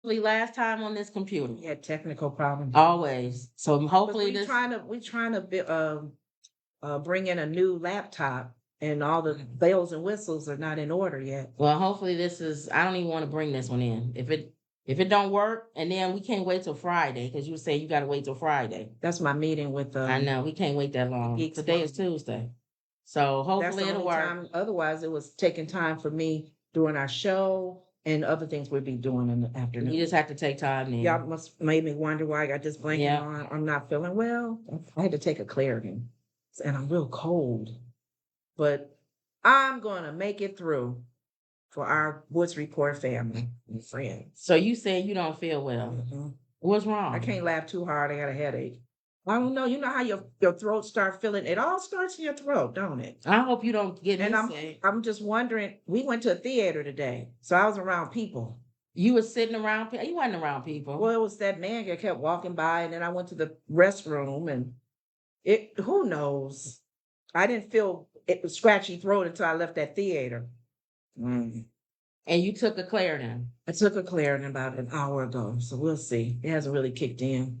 last time on this computer. We had technical problems. Always. So hopefully we trying to bring in a new laptop, and all the bells and whistles are not in order yet. Well, hopefully this is. I don't even want to bring this one in. If it don't work, and then we can't wait till Friday because you say you got to wait till Friday. That's my meeting with. I know we can't wait that long. Today is Tuesday, so hopefully it'll work. Time. Otherwise, it was taking time for me during our show and other things we'd be doing in the afternoon. You just have to take time then. Y'all must made me wonder why I got this blanket on. I'm not feeling well. I had to take a Claritin, and I'm real cold. But I'm gonna make it through for our Woods Report family and friends. So you said you don't feel well. Mm-hmm. What's wrong? I can't laugh too hard. I got a headache. I don't know. You know how your throat start feeling? It all starts in your throat, don't it? I hope you don't get and sick. I'm just wondering. We went to a theater today, so I was around people. You were sitting around people? You wasn't around people. Well, it was that man that kept walking by, and then I went to the restroom, and who knows? I didn't feel it was scratchy throat until I left that theater. Mm. And you took a Claritin? I took a Claritin about an hour ago, so we'll see. It hasn't really kicked in.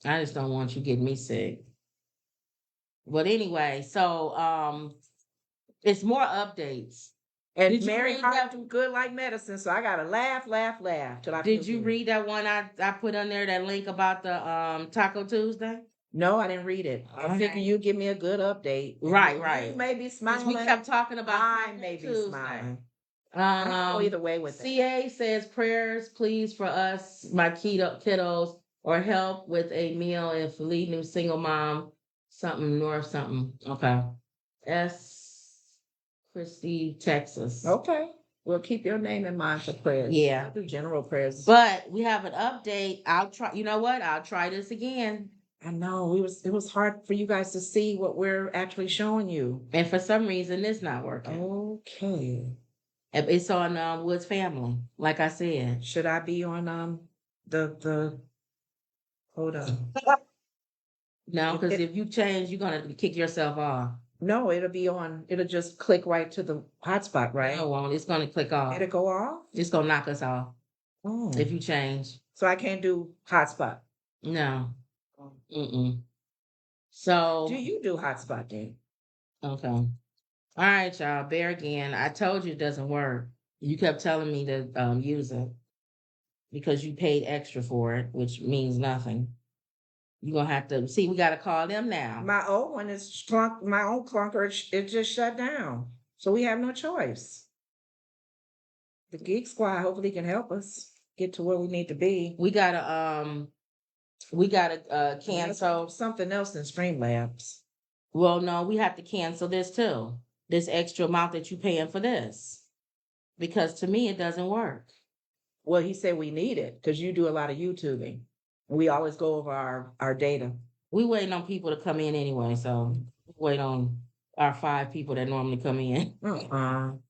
I just don't want you getting me sick. But anyway, so it's more updates. And Mary Hart do good like medicine, so I gotta laugh till I. Did you read that one I put on there, that link about the Taco Tuesday? No, I didn't read it. I figure you give me a good update. Right. You may be smiling. We kept talking about I may be smiling. Either way with CA says prayers, please, for us, my kiddos, or help with a meal if lead new single mom, something north something. Okay. S. Christie, Texas. Okay. We'll keep your name in mind for prayers. Yeah. Do general prayers. But we have an update. I'll try. You know what? I'll try this again. I know it was hard for you guys to see what we're actually showing you. And for some reason, it's not working. Okay. It's on Woods Family, like I said. Should I be on the hold on. No, because if you change, you're gonna kick yourself off. No, it'll just click right to the hotspot, right? No, it won't. It's gonna click off. It'll go off? It's gonna knock us off. Oh. If you change. So I can't do hotspot. No. So do you do hotspot then? Okay. All right, y'all. Bear again. I told you it doesn't work. You kept telling me to use it because you paid extra for it, which means nothing. You're gonna have to see. We gotta call them now. My old one is my own clunker. It just shut down, so we have no choice. The Geek Squad hopefully can help us get to where we need to be. We gotta cancel something else in Streamlabs. Well, no, we have to cancel this too. This extra amount that you're paying for this, because to me it doesn't work. Well, he said we need it because you do a lot of YouTubing. We always go over our data. We waiting on people to come in anyway, so wait on our 5 people that normally come in.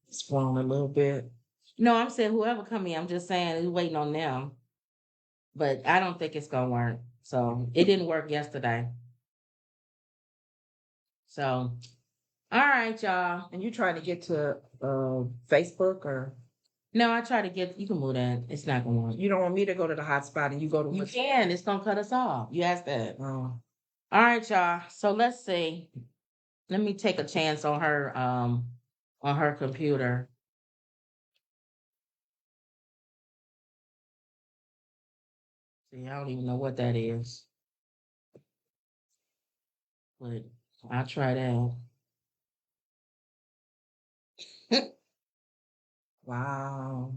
Sprung a little bit. No, I'm saying whoever come in, I'm just saying we're waiting on them. But I don't think it's gonna work. So it didn't work yesterday. So, all right, y'all. And you trying to get to Facebook or? No, I try to get. You can move that. It's not gonna work. You don't want me to go to the hotspot and you go to. You can. It's gonna cut us off. You asked that. Oh. All right, y'all. So let's see. Let me take a chance on her computer. See, I don't even know what that is. But I'll try that. Wow.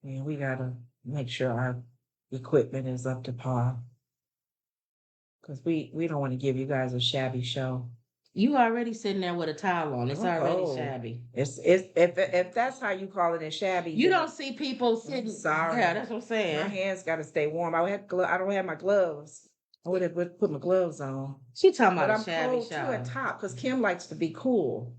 And we gotta make sure our equipment is up to par. Because we don't want to give you guys a shabby show. You already sitting there with a towel on. It's already shabby. It's if that's how you call it, shabby. You don't see people sitting. Sorry. Yeah, that's what I'm saying. My hands got to stay warm. I don't have my gloves. I would have put my gloves on. She talking about a shabby show. I'm cold too at top because Kim likes to be cool.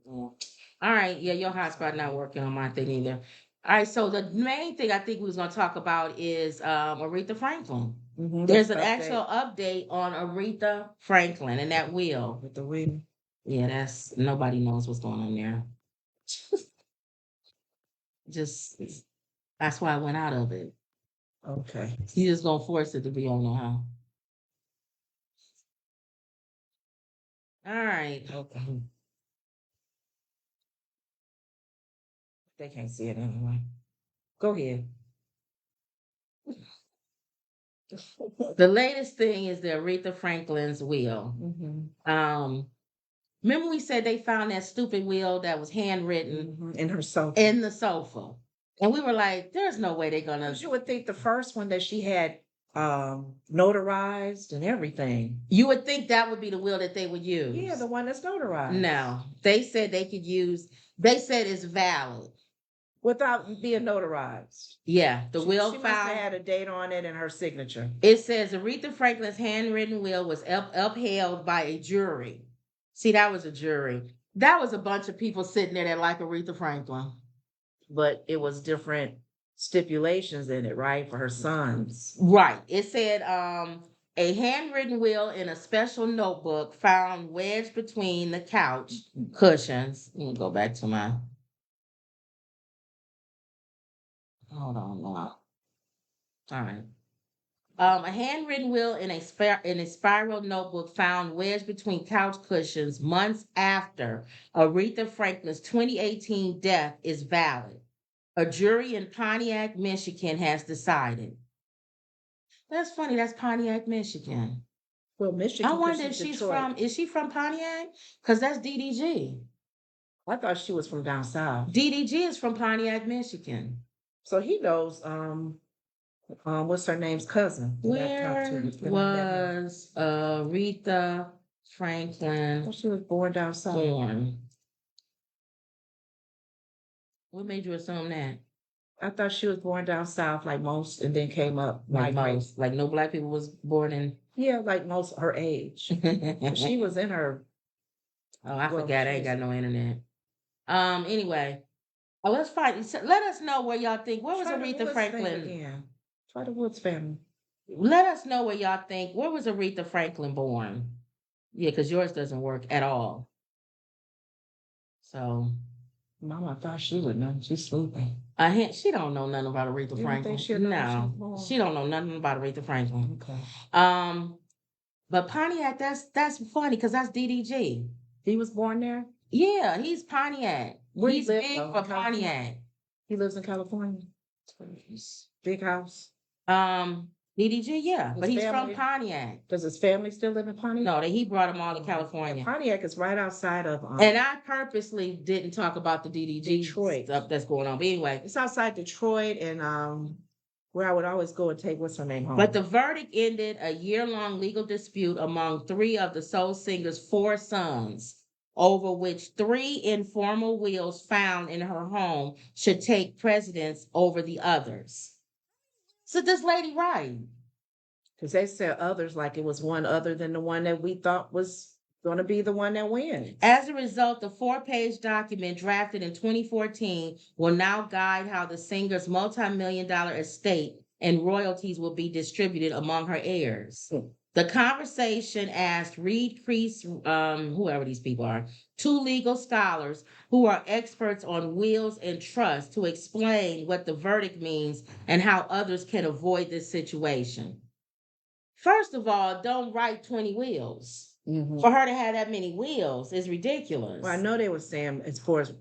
All right. Yeah, your hotspot not working on my thing either. All right. So the main thing I think we was going to talk about is Aretha Franklin. Mm-hmm. There's an actual update on Aretha Franklin and that wheel. With the wheel. Yeah, nobody knows what's going on there. Just that's why I went out of it. Okay. You just gonna force it to be on there, huh? All right. Okay. They can't see it anyway. Go ahead. The latest thing is the Aretha Franklin's will. Remember we said they found that stupid will that was handwritten in her sofa. in the sofa. And we were like, there's no way they're gonna. You would think the first one that she had notarized and everything. You would think that would be the will that they would use. Yeah, the one that's notarized. No, they said they could use. They said it's valid without being notarized. Yeah, the will she found. Must have had a date on it and her signature. It says Aretha Franklin's handwritten will was upheld by a jury. See, that was a jury. That was a bunch of people sitting there that like Aretha Franklin. But it was different stipulations in it, right? For her sons. Right. It said a handwritten will in a special notebook found wedged between the couch cushions. Let me go back to my. Hold on now. All right. A handwritten will in a spiral notebook found wedged between couch cushions months after Aretha Franklin's 2018 death is valid. A jury in Pontiac, Michigan has decided. That's funny. That's Pontiac, Michigan. Well, Michigan. I wonder if she's Detroit. Is she from Pontiac? Because that's DDG. I thought she was from down south. DDG is from Pontiac, Michigan. So he knows what's her name's cousin? Where was Aretha Franklin? Well, she was born down south. What made you assume that? I thought she was born down south, like most, and then came up like most. Like no black people was born in. Yeah, like most her age. She was in her. Oh, I forgot. I ain't got no internet. Anyway, let's find. Let us know where y'all think. Where was Aretha Franklin? Yeah, try the Woods family. Let us know where y'all think. Where was Aretha Franklin born? Yeah, because yours doesn't work at all. So. Mama thought she would know. She's sleeping. She don't know nothing about Aretha Franklin. No, she don't know nothing about Aretha Franklin. Okay. But Pontiac, that's funny because that's DDG. He was born there. Yeah, he's Pontiac. He's big for Pontiac. He lives in California. Big house. DDG, yeah, but he's from Pontiac. Does his family still live in Pontiac? No, he brought them all to California. Yeah, Pontiac is right outside of. And I purposely didn't talk about the DDG Detroit stuff that's going on. But anyway, it's outside Detroit, and where I would always go and take what's her name home. But the verdict ended a year-long legal dispute among 3 of the soul singer's 4 sons, over which 3 informal wills found in her home should take precedence over the others. So this lady right. Because they said others like it was one other than the one that we thought was going to be the one that wins. As a result, the 4-page document drafted in 2014 will now guide how the singer's multi-million-dollar estate and royalties will be distributed among her heirs. The conversation asked Reed Priest, whoever these people are, 2 legal scholars who are experts on wills and trusts to explain what the verdict means and how others can avoid this situation. First of all, don't write 20 wills. Mm-hmm. For her to have that many wills is ridiculous. Well, I know they were saying as far as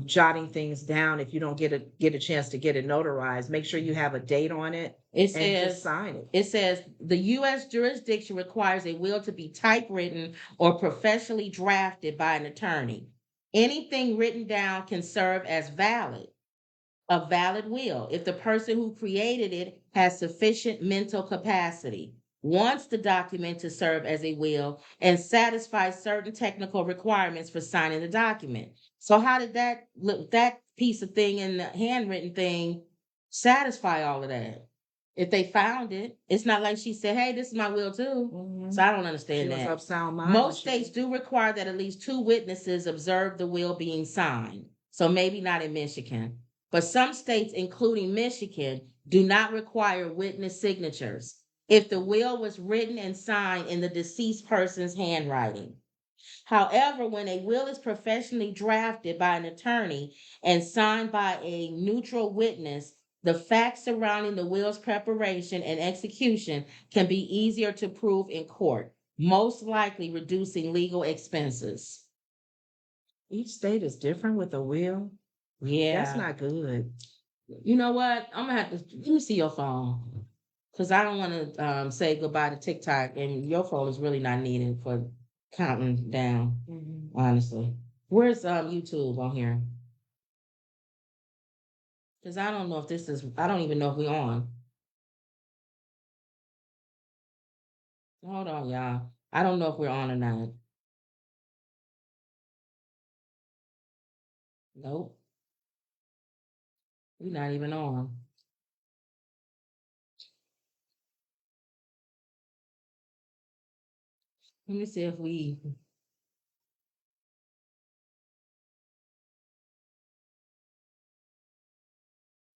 jotting things down, if you don't get a chance to get it notarized, make sure you have a date on it. It says, and just sign it. It says the U.S. jurisdiction requires a will to be typewritten or professionally drafted by an attorney. Anything written down can serve as valid, a valid will, if the person who created it has sufficient mental capacity, wants the document to serve as a will, and satisfies certain technical requirements for signing the document. So how did that piece of thing in the handwritten thing satisfy all of that? If they found it, it's not like she said, hey, this is my will too. Mm-hmm. So I don't understand that. Was of sound mind. Most states do require that at least 2 witnesses observe the will being signed. So maybe not in Michigan. But some states, including Michigan, do not require witness signatures if the will was written and signed in the deceased person's handwriting. However, when a will is professionally drafted by an attorney and signed by a neutral witness, the facts surrounding the will's preparation and execution can be easier to prove in court, most likely reducing legal expenses. Each state is different with a will. That's Yeah. not good. You know what? I'm gonna have to let me see your phone. Because I don't want to say goodbye to TikTok, and your phone is really not needed for counting down, honestly. Where's YouTube on here? Because I don't know if this is, I don't even know if we're on. Hold on, y'all. I don't know if we're on or not. Nope, we're not even on. Let me see if we,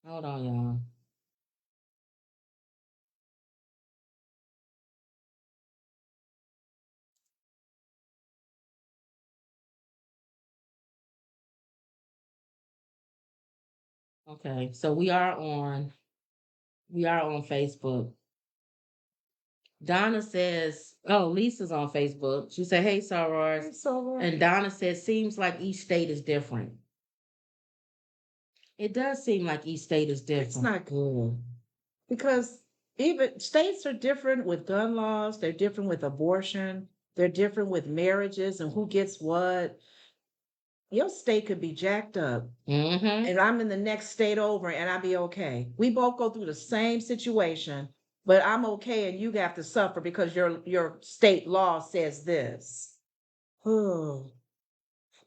hold on, y'all. Okay, so we are on Facebook. Donna says, oh, Lisa's on Facebook. She said, hey, Sorors. Hey, Soror. And Donna says, seems like each state is different. It does seem like each state is different. It's not good because even states are different with gun laws, they're different with abortion, they're different with marriages and who gets what. Your state could be jacked up, and I'm in the next state over and I'll be okay. We both go through the same situation, but I'm okay and you have to suffer because your state law says this. Oh,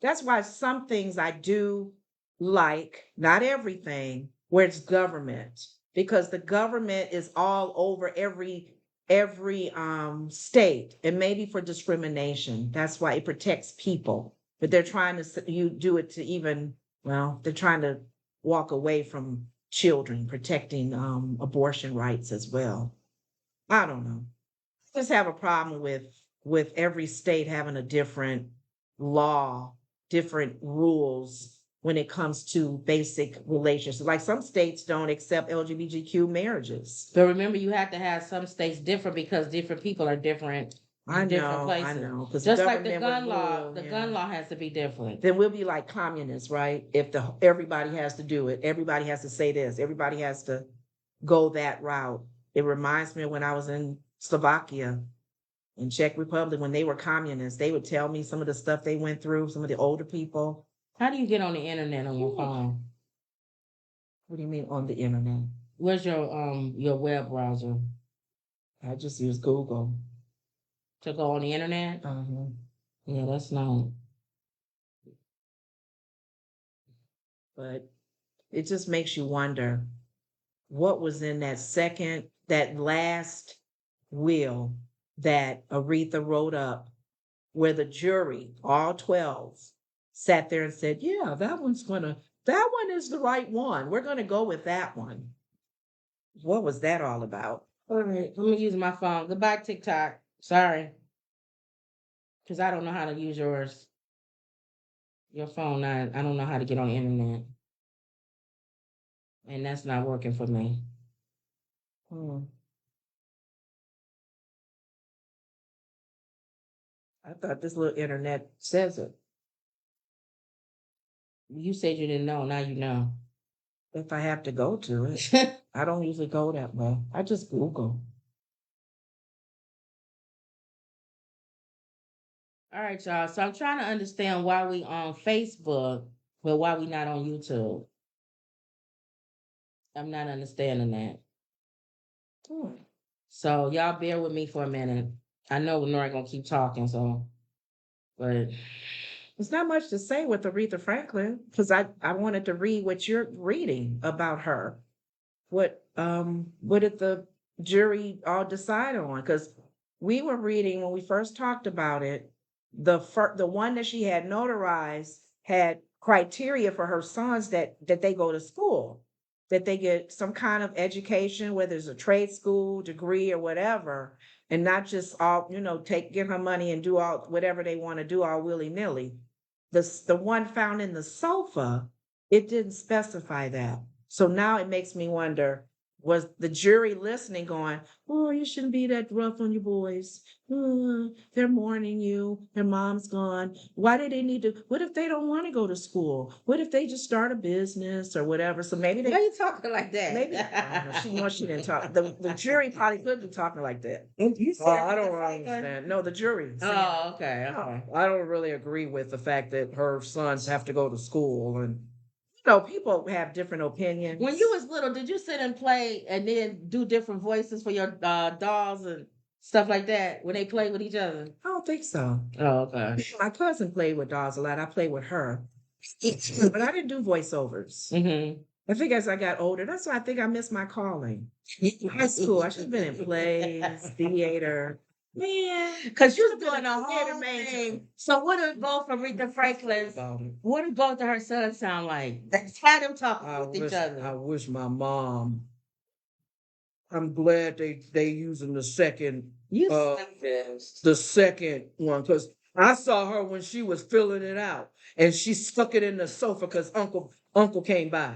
that's why some things I do like, not everything, where it's government, because the government is all over every state, and maybe for discrimination. That's why it protects people. But they're trying to you do it to even, well, they're trying to walk away from children, protecting abortion rights as well. I don't know. Just have a problem with every state having a different law, different rules when it comes to basic relationships. Like some states don't accept LGBTQ marriages. But remember, you have to have some states different because different people are different in different places. I know. Just like the gun law, the gun law has to be different. Then we'll be like communists, right? If everybody has to do it, everybody has to say this, everybody has to go that route. It reminds me of when I was in Slovakia, in Czech Republic, when they were communists, they would tell me some of the stuff they went through, some of the older people. How do you get on the internet on your phone? What do you mean on the internet? Where's your web browser? I just use Google. To go on the internet? Yeah, that's not. But it just makes you wonder what was in that last will that Aretha wrote up, where the jury, all 12, sat there and said, yeah, that one is the right one. We're gonna go with that one. What was that all about? All right, let me use my phone. Goodbye, TikTok. Sorry. Because I don't know how to use yours. Your phone, I don't know how to get on the internet. And that's not working for me. I thought this little internet says it. You said you didn't know, now you know. If I have to go to it. I don't usually go that way. I just Google. All right, y'all. So I'm trying to understand why we on Facebook, but why we not on YouTube. I'm not understanding that. So y'all bear with me for a minute. I know we're not gonna keep talking, so but there's not much to say with Aretha Franklin, because I wanted to read what you're reading about her. What did the jury all decide on? Because we were reading when we first talked about it, the one that she had notarized had criteria for her sons that they go to school, that they get some kind of education, whether it's a trade school degree or whatever. and not just all, give her money and do all whatever they want to do all willy-nilly. The one found in the sofa, it didn't specify that. So now it makes me wonder, was the jury listening going, oh, you shouldn't be that rough on your boys. They're mourning you. Their mom's gone. Why do they need to? What if they don't want to go to school? What if they just start a business or whatever? So maybe Why are you talking like that? maybe she didn't talk. The jury probably could be talking like that. You said I don't Franklin? understand. No, the jury. Oh, okay. I don't really agree with the fact that her sons have to go to school, and people have different opinions. When you was little, did you sit and play and then do different voices for your dolls and stuff like that when they play with each other? I don't think so. Oh, okay. My cousin played with dolls a lot. I played with her, but I didn't do voiceovers. Mm-hmm. I think as I got older, that's why I think I missed my calling. High school, I should have been in plays, theater. Man, because you was doing a whole thing. So what do both of Aretha Franklin's, what do both of her sons sound like? That's how them talking with each other. I wish my mom. I'm glad they using the second. The second one, because I saw her when she was filling it out, and she stuck it in the sofa because Uncle came by,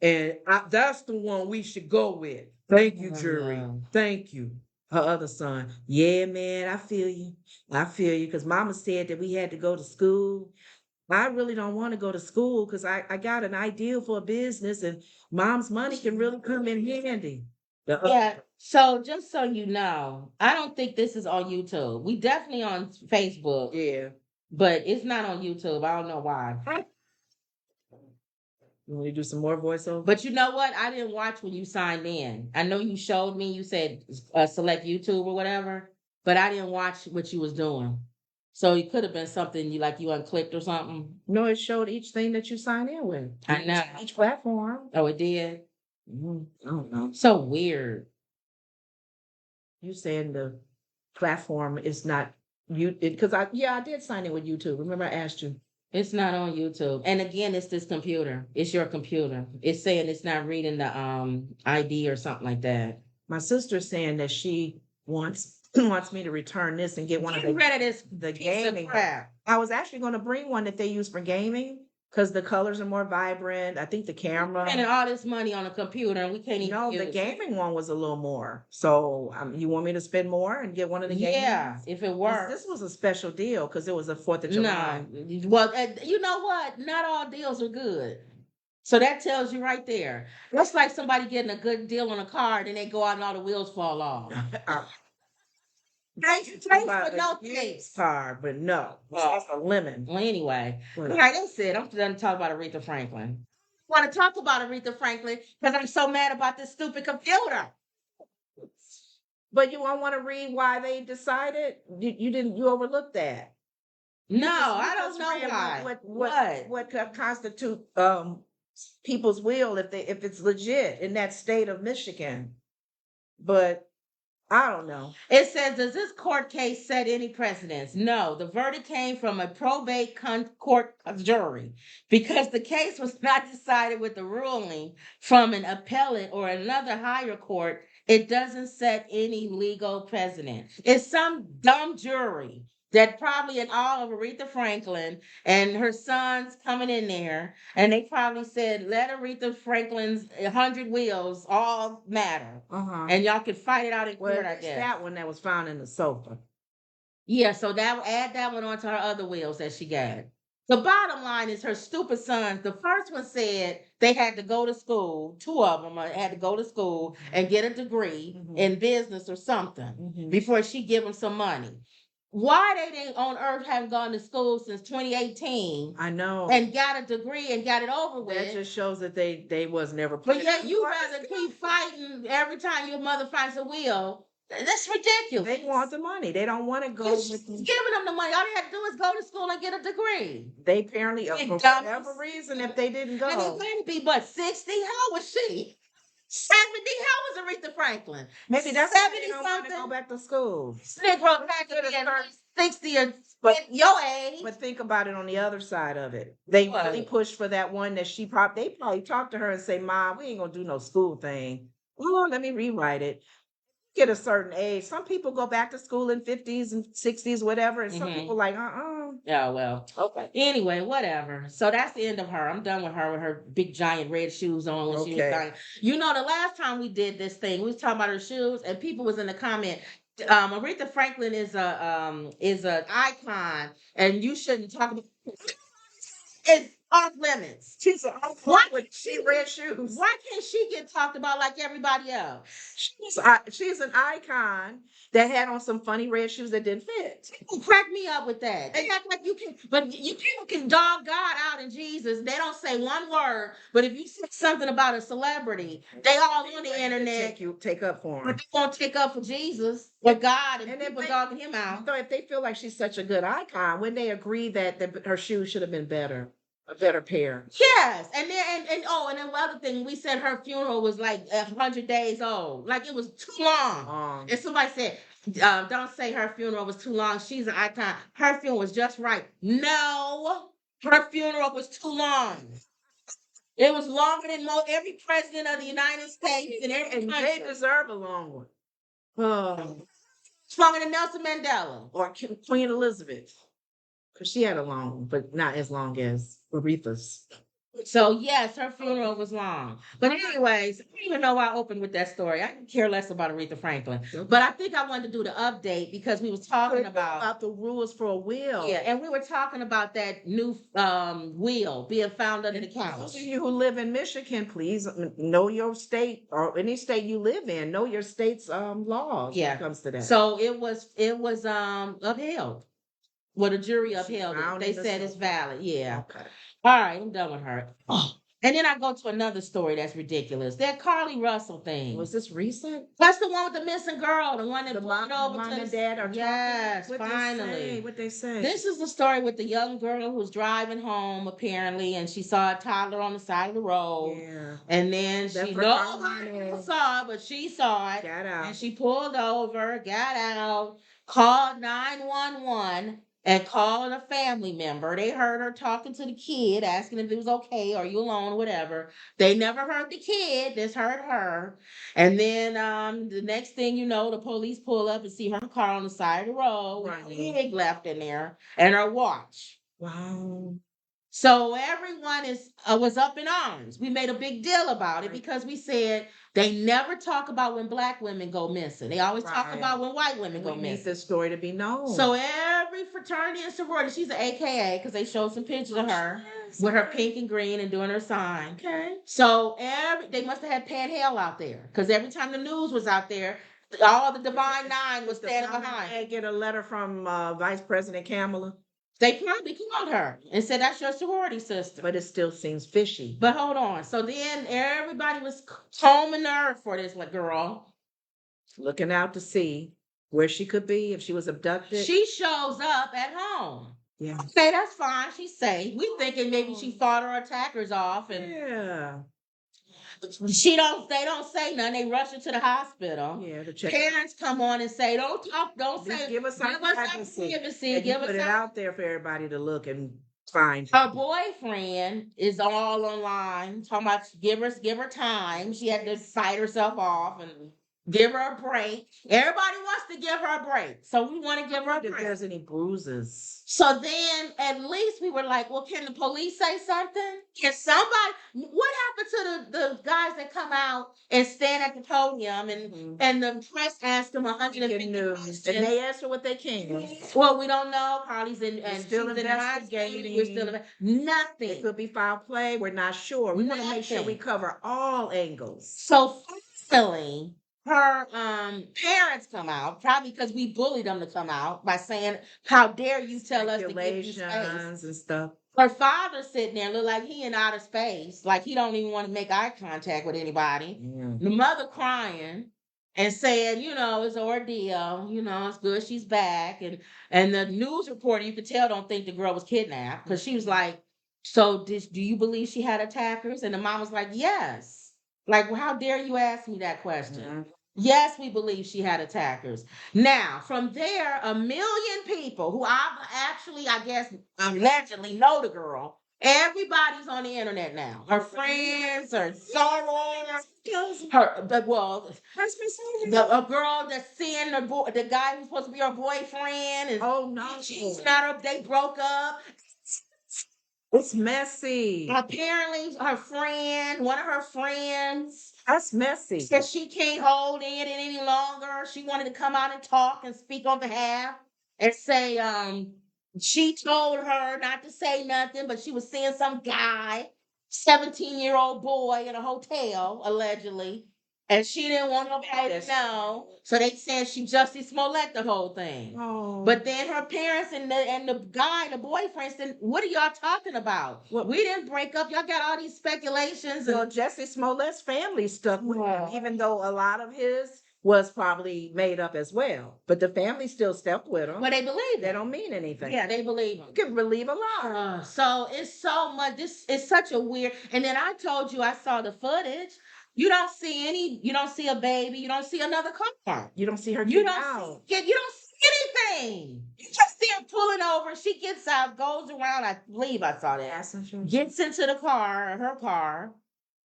and that's the one we should go with. Thank you, jury. No. Thank you. Her other son, yeah, man, I feel you, because Mama said that we had to go to school. I really don't want to go to school because I got an idea for a business, and Mom's money can really come in handy. Yeah. So just so you know, I don't think this is on YouTube. We definitely on Facebook. Yeah. But it's not on YouTube. I don't know why. You want to do some more voiceover? But you know what? I didn't watch when you signed in. I know you showed me, you said select YouTube or whatever, but I didn't watch what you was doing. So it could have been something you unclicked or something. No, it showed each thing that you signed in with. I know. Each platform. Oh, it did? I don't know. So weird. You saying the platform is not you because I did sign in with YouTube. Remember I asked you. It's not on YouTube. And again, it's this computer. It's your computer. It's saying it's not reading the ID or something like that. My sister's saying that she wants me to return this and get one of the gaming crap. I was actually going to bring one that they use for gaming because the colors are more vibrant. I think the camera. Spending all this money on a computer and we can't even. No, the gaming one was a little more. So you want me to spend more and get one of the gaming? Yeah, if it works. This was a special deal because it was a 4th of July. No, well, you know what? Not all deals are good. So that tells you right there. That's like somebody getting a good deal on a car, then they go out and all the wheels fall off. Thanks for no taste. Car, but no. That's a lemon. Well, anyway. All right, that's it. I'm done talking about Aretha Franklin. I want to talk about Aretha Franklin because I'm so mad about this stupid computer. But you don't want to read why they decided? You overlooked that. No, I don't know why. What constitute people's will if it's legit in that state of Michigan. But I don't know. It says, does this court case set any precedents? No, the verdict came from a probate court jury because the case was not decided with the ruling from an appellate or another higher court. It doesn't set any legal precedent. It's some dumb jury that probably in all of Aretha Franklin and her sons coming in there, and they probably said, let Aretha Franklin's 100 wheels all matter. And y'all could fight it out in court, I guess. That one that was found in the sofa. Yeah, so add that one onto her other wheels that she got. The bottom line is her stupid sons. The first one said they had to go to school. 2 of them had to go to school and get a degree in business or something before she give them some money. Why they on earth haven't gone to school since 2018? I know. And got a degree and got it over with. That just shows that they was never. But yet you rather keep fighting every time your mother finds a wheel. That's ridiculous. They want the money. They don't want to go. Giving them the money. All they had to do is go to school and get a degree. They apparently, for whatever reason, if they didn't go. And it couldn't be but 60. How was she? 70. How was Aretha Franklin? Maybe that's 70 something. Want to go back to school. Negro back to be 60 or your age. But think about it on the other side of it. They really pushed for that one that they probably talked to her and say, "Mom, we ain't gonna do no school thing. Oh, let me rewrite it." get a certain age. Some people go back to school in 50s and 60s, whatever, and some people like, Yeah, well, okay. Anyway, whatever. So that's the end of her. I'm done with her big giant red shoes on when she was dying. You know, the last time we did this thing, we was talking about her shoes, and people was in the comment. Aretha Franklin is a icon, and you shouldn't talk about. It's off limits. She's with red shoes. Why can't she get talked about like everybody else? She's an icon that had on some funny red shoes that didn't fit. People crack me up with that. They act like you can, but you people can dog God out in Jesus. They don't say one word, but if you say something about a celebrity, they all on the internet take up for him. But they won't take up for Jesus or God, and people dogging him out. So if they feel like she's such a good icon, when they agree that her shoes should have been better. A better pair. Yes. And then and the other thing, we said her funeral was like 100 days old. Like it was too long. And somebody said, don't say her funeral was too long. She's an icon. Her funeral was just right. No, her funeral was too long. It was longer than every president of the United States and every country. They deserve a long one. It's longer than Nelson Mandela or Queen Elizabeth. Because she had a long one, but not as long as Aretha's. So yes, her funeral was long. But anyways, I don't even know why I opened with that story. I could care less about Aretha Franklin. But I think I wanted to do the update because we was talking about the rules for a will. Yeah, and we were talking about that new will being found under the couch. Those of you who live in Michigan, please know your state or any state you live in. Know your state's laws when it comes to that. So it was upheld. Well, the jury upheld it. They said it's valid. Yeah. Okay. All right, I'm done with her. Oh. And then I go to another story that's ridiculous. That Carly Russell thing. Was this recent? That's the one with the missing girl, the one that the mom and dad are yes, talking. Finally. What they say? This is the story with the young girl who's driving home apparently, and she saw a toddler on the side of the road. Yeah. And then she nobody saw it, but she saw it. Got out. And she pulled over, got out, called 911. And called a family member. They heard her talking to the kid, asking if it was okay, are you alone, or whatever. They never heard the kid, just heard her. And then the next thing you know, the police pull up and see her car on the side of the road with a pig left in there and her watch. Wow. So everyone was up in arms. We made a big deal about it because we said they never talk about when Black women go missing. They always talk about when white women go missing. We need this story to be known. So every fraternity and sorority, she's an AKA because they showed some pictures of her with her pink and green and doing her sign. Okay. So they must have had Pan Hale out there because every time the news was out there, all the Divine Nine was standing behind. Did get a letter from Vice President Kamala? They probably called her and said, that's your sorority sister. But it still seems fishy. But hold on. So then everybody was combing the earth for this girl. Looking out to see where she could be if she was abducted. She shows up at home. Yeah. Okay, that's fine. She's safe. We thinking maybe she fought her attackers off. And yeah. They don't say nothing. They rush her to the hospital. Yeah, to check. Parents come on and say, don't say. Give us some privacy. Give us put it out there for everybody to look and find. Her boyfriend is all online talking about give her time. She had to fight herself off and give her a break. Everybody wants to give her a break, so we want to give her a break. If there's any bruises. So then, at least we were like, well, can the police say something? Can somebody? What happened to the guys that come out and stand at the podium and the press asked them 150 questions? And they answer what they can. Well, we don't know. Carly's still investigating. We're still nothing. It could be foul play. We're not sure. We want to make sure we cover all angles. So finally, her parents come out, probably because we bullied them to come out by saying, how dare you tell us to give you space and stuff. Her father sitting there look like he in outer space, like he don't even want to make eye contact with anybody. Yeah. The mother crying and saying, it's an ordeal, it's good she's back. And the news reporter, you could tell, don't think the girl was kidnapped because she was like, so do you believe she had attackers? And the mom was like, yes. Like, well, how dare you ask me that question? Mm-hmm. Yes, we believe she had attackers. Now, from there, 1 million people who I guess, allegedly know the girl, Everybody's on the internet now. Her friends, her sorors, her well, a girl that's seeing the guy who's supposed to be her boyfriend, and oh no, she's not up. They broke up. It's messy. Apparently, one of her friends, that's messy. said she can't hold it any longer. She wanted to come out and talk and speak on behalf and say, she told her not to say nothing, but she was seeing some guy, 17-year-old boy in a hotel, allegedly. And she didn't want nobody to know. So they said she Jussie Smollett the whole thing. Oh. But then her parents and the guy, the boyfriend said, what are y'all talking about? Well, we didn't break up. Y'all got all these speculations. Well, Jussie Smollett's family stuck with him, even though a lot of his was probably made up as well. But the family still stuck with him. But they believe they don't mean anything. Yeah, they believe him. You can believe a lot. So it's so much. This is such a weird. And then I told you I saw the footage. You don't see a baby. You don't see another car. You don't see her you get don't out. See, you don't see anything. You just see her pulling over. She gets out, goes around. I believe I saw that. Gets into the car, her car,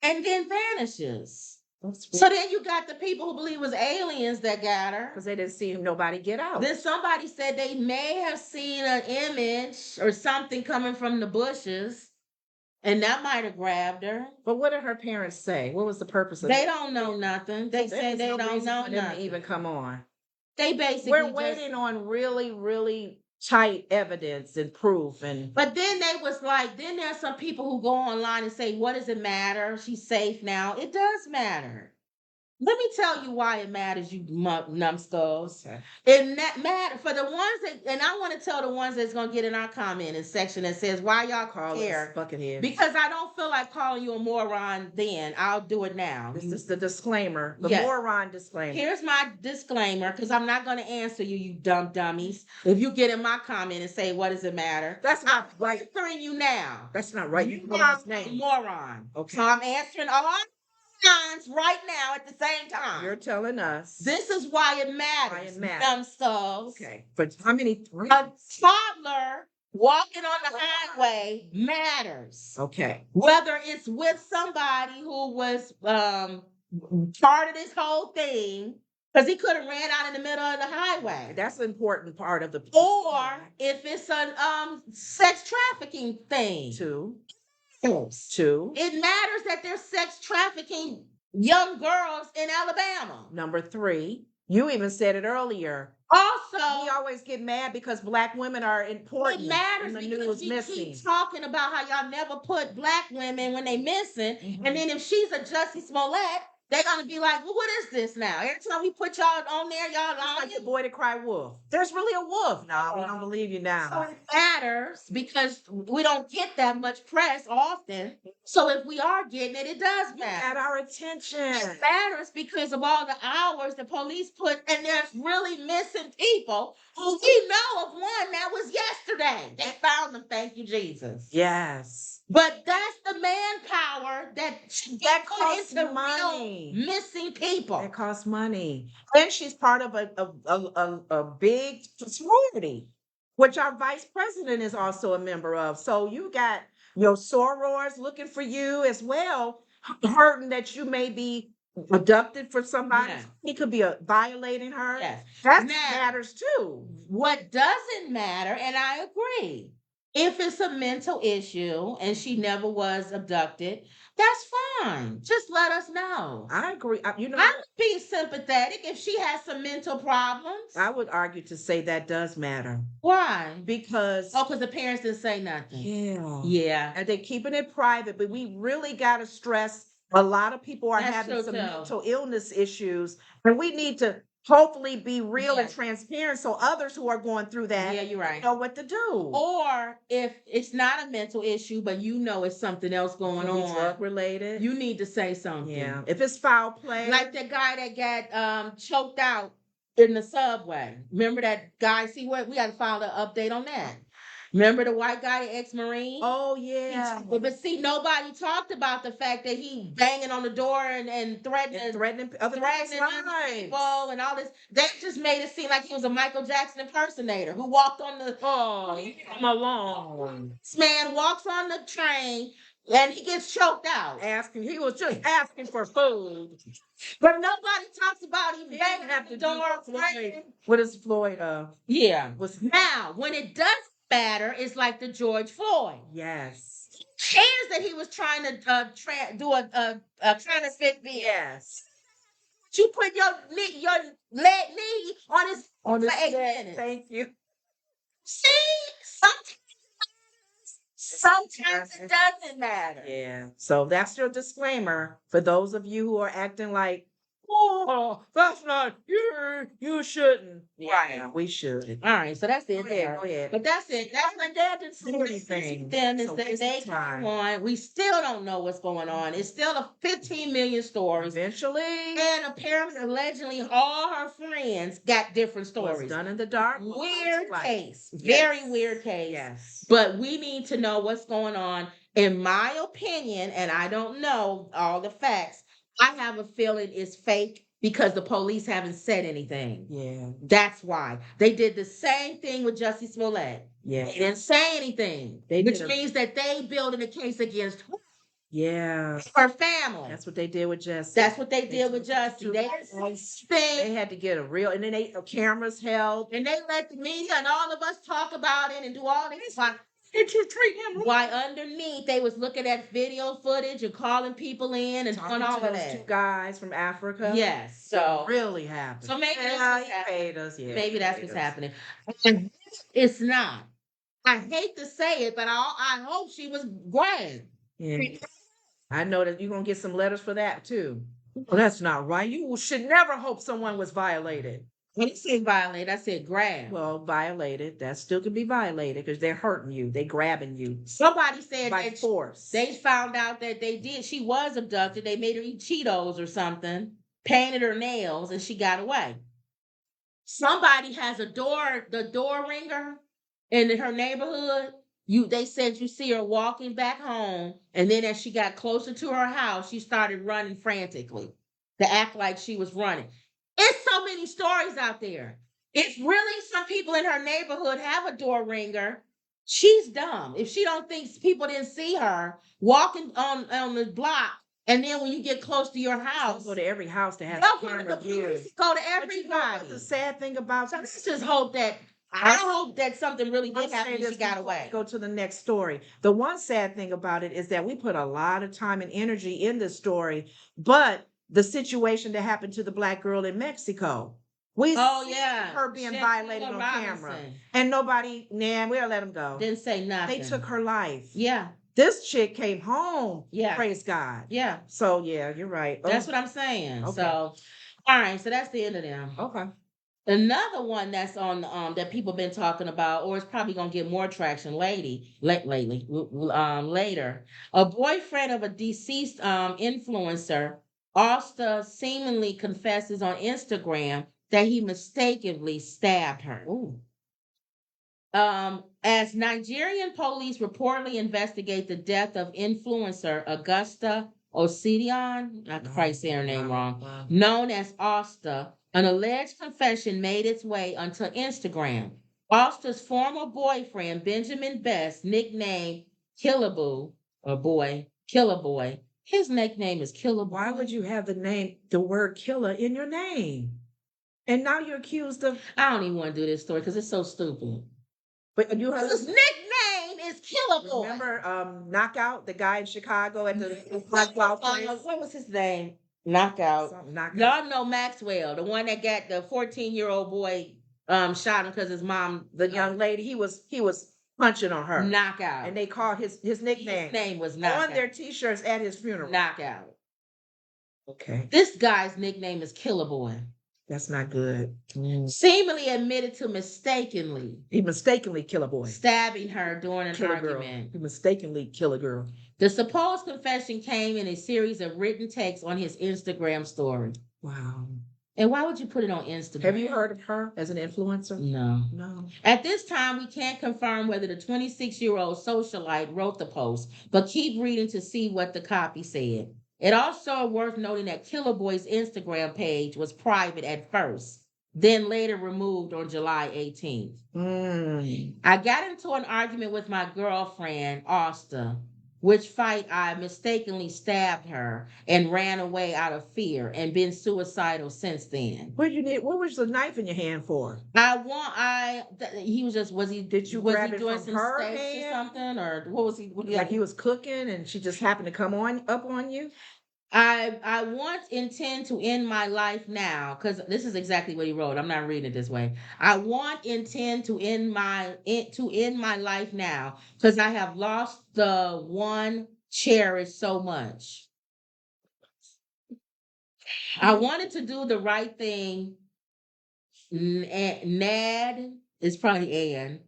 and then vanishes. So then you got the people who believe it was aliens that got her. Because they didn't see nobody get out. Then somebody said they may have seen an image or something coming from the bushes. And that might have grabbed her. But what did her parents say? What was the purpose of it? They don't know nothing. They say they don't know nothing. Even come on. They basically we're waiting on really, really tight evidence and proof. But then they was like, then there's some people who go online and say, what does it matter? She's safe now. It does matter. Let me tell you why it matters, you numbskulls. Okay. It matter for the ones that, and I want to tell the ones that's going to get in our commenting section that says, why y'all call care? Buckethead. Because I don't feel like calling you a moron then. I'll do it now. This is the disclaimer, the moron disclaimer. Here's my disclaimer, because I'm not going to answer you, you dumb dummies. If you get in my comment and say, what does it matter? That's not right. I'm answering you now. That's not right. You are a moron. Okay. So I'm answering all right now at the same time. You're telling us. This is why it matters. Numbskulls. Okay. But how many? A toddler walking on the highway matters. Okay. Whether it's with somebody who was part of this whole thing, because he could have ran out in the middle of the highway. That's an important part of the. Or if it's a sex trafficking thing. Two. It matters that they're sex trafficking young girls in Alabama. Number 3, you even said it earlier. Also, we always get mad because Black women are important. It matters and the because news missing. Keep talking about how y'all never put Black women when they missing, and then if she's a Jussie Smollett, they're gonna be like, well, what is this now? Every time we put y'all on there, y'all like the boy that cried wolf. There's really a wolf. No, we don't believe you now. So it matters because we don't get that much press often. So if we are getting it, it does matter. At our attention. It matters because of all the hours the police put, and there's really missing people who we know of one that was yesterday. They found them, thank you, Jesus. Yes. But that's the manpower that costs money. Missing people. That costs money. And she's part of a big sorority, which our vice president is also a member of. So you got your sorors looking for you as well, hurting that you may be abducted for somebody. Yeah. He could be violating her. Yes. That matters too. What doesn't matter, and I agree, if it's a mental issue and she never was abducted, that's fine. Just let us know. I agree. I would be sympathetic if she has some mental problems. I would argue to say that does matter. Why? Because the parents didn't say nothing. Yeah. And they're keeping it private, but we really got to stress a lot of people are having some mental illness issues, and we need to hopefully be real and transparent so others who are going through that you're right. know what to do. Or if it's not a mental issue, but you know it's something else going on. Drug related. You need to say something. Yeah. If it's foul play. Like the guy that got choked out in the subway. Remember that guy? See what? We got to file an update on that. Remember the white guy, the ex-Marine? Oh yeah. But see, nobody talked about the fact that he banging on the door and threatening other people and all this. That just made it seem like he was a Michael Jackson impersonator who walked on the. Oh, come along. This man walks on the train and he gets choked out. He was just asking for food. But nobody talks about him banging at the door. What is Floyd? Yeah. Now, when it does matter, it's like the George Floyd. Yes. Cares that he was trying to do a counterfeit bill. Yes. You put your knee on his leg. Thank you. See, sometimes it doesn't matter. Yeah. So that's your disclaimer for those of you who are acting like, oh, that's not you. You shouldn't. Yeah, we should. All right, so that's it. Go ahead. But that's it. That's my dad didn't see anything. Then is that they come on. We still don't know what's going on. It's still a 15 million stories. Eventually. And apparently, allegedly, all her friends got different stories. What's done in the dark. Weird case. Very weird case. Yes. But we need to know what's going on. In my opinion, and I don't know all the facts, I have a feeling it's fake because the police haven't said anything. Yeah. That's why. They did the same thing with Jussie Smollett. Yeah. They didn't say anything, which means that they building a case against her. Yeah. Her family. That's what they did with Jussie. That's what they did with Jussie. They had to get a real, and then they cameras held. And they let the media and all of us talk about it and do all this. Did you treat him? Why underneath they was looking at video footage and calling people in and doing all of that. Two guys from Africa. Yes. So really happened. So maybe that's what's paid us. Yeah. Maybe that's what's happening. It's not. I hate to say it, but I hope she was glad. Yeah. I know that you're gonna get some letters for that too. Well, that's not right. You should never hope someone was violated. I didn't say violated. I said grab. Well, violated. That still can be violated because they're hurting you. They grabbing you. Somebody said by force. They found out that they did. She was abducted. They made her eat Cheetos or something. Painted her nails, and she got away. Somebody has the door ringer in her neighborhood. They said you see her walking back home, and then as she got closer to her house, she started running frantically to act like she was running. It's so many stories out there. It's really some people in her neighborhood have a door ringer. She's dumb. If she don't think people didn't see her walking on the block, and then when you get close to your house, go to every house to have camera views. Go to everybody. The sad thing about so let's just hope that I hope that something really did happen and she got away. Go to the next story. The one sad thing about it is that we put a lot of time and energy in this story, but the situation that happened to the black girl in Mexico. We see her being violated on camera. And nobody, we'll let them go. Didn't say nothing. They took her life. Yeah. This chick came home. Yeah. Praise God. Yeah. So yeah, you're right. That's what I'm saying. Okay. So all right, so that's the end of them. Okay. Another one that's on that people been talking about, or it's probably gonna get more traction later. A boyfriend of a deceased influencer, Asta, seemingly confesses on Instagram that he mistakenly stabbed her. Ooh. As Nigerian police reportedly investigate the death of influencer Augusta Osidion, I probably say her name wrong, known as Asta, an alleged confession made its way onto Instagram. Asta's former boyfriend, Benjamin Best, nicknamed Killaboo, Killer Boy. His nickname is Killer Boy. Why would you have the word killer in your name? And now you're accused of... I don't even want to do this story because it's so stupid. But his nickname is Killer Boy. Remember Knockout, the guy in Chicago at the Black Wild Place? What was his name? Knockout. Y'all know Maxwell, the one that got the 14-year-old boy shot him because his mom, the young lady, he was punching on her. Knockout. And they called his nickname. His name was Knockout. On their t-shirts at his funeral. Knockout. Okay. This guy's nickname is Killer Boy. That's not good. Seemingly admitted to mistakenly. He mistakenly kill a boy. Stabbing her during an argument. Girl. He mistakenly kill a girl. The supposed confession came in a series of written texts on his Instagram story. Wow. And why would you put it on Instagram? Have you heard of her as an influencer? No. At this time, we can't confirm whether the 26-year-old socialite wrote the post, but keep reading to see what the copy said. It also worth noting that Killer Boy's Instagram page was private at first, then later removed on July 18th. I got into an argument with my girlfriend, Asta, which fight I mistakenly stabbed her and ran away out of fear and been suicidal since then. What was the knife in your hand for? He was just, was he doing some steaks or something? Or what was he? Like he was cooking and she just happened to come up on you? I once intend to end my life now, because this is exactly what he wrote. I'm not reading it this way. I intend to end my life now because I have lost the one cherished so much. I wanted to do the right thing. Nad is probably Ann.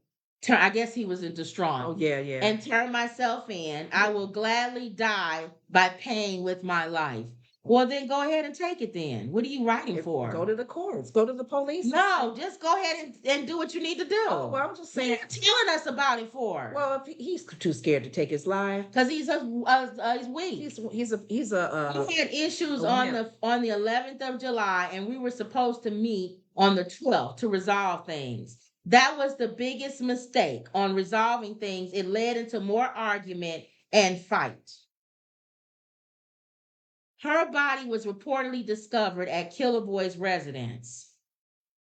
I guess he was into strong. Oh, yeah. And turn myself in. I will gladly die by paying with my life. Well, then go ahead and take it then. What are you writing for? Go to the courts. Go to the police. No, just go ahead and do what you need to do. Oh, well, I'm just saying. What are you telling us about it for? Well, if he's too scared to take his life. Because he's weak. He had issues on the 11th of July, and we were supposed to meet on the 12th to resolve things. That was the biggest mistake on resolving things. It led into more argument and fight. Her body was reportedly discovered at Killer Boy's residence,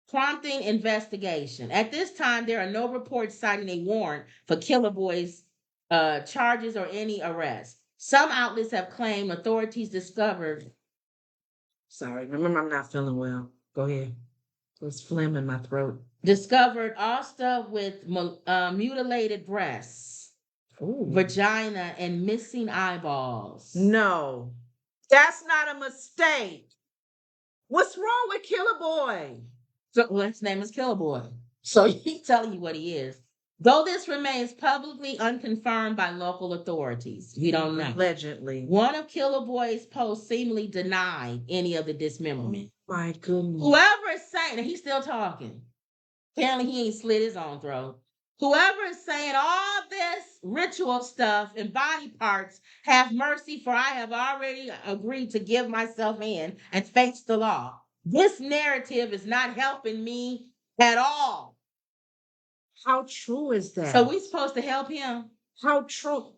prompting investigation. At this time, there are no reports citing a warrant for Killer Boy's charges or any arrest. Some outlets have claimed authorities discovered. Sorry, remember I'm not feeling well. Go ahead. There's phlegm in my throat. Discovered Asta with mutilated breasts, vagina, and missing eyeballs. No, that's not a mistake. What's wrong with Killer Boy? So his name is Killer Boy. So he's telling you what he is. Though this remains publicly unconfirmed by local authorities, we don't know. Allegedly. One of Killer Boy's posts seemingly denied any of the dismemberment. Oh my goodness. Whoever is saying, and he's still talking. Apparently he ain't slit his own throat. Whoever is saying all this ritual stuff and body parts, have mercy, for I have already agreed to give myself in and face the law. This narrative is not helping me at all. How true is that? So we supposed to help him? How true?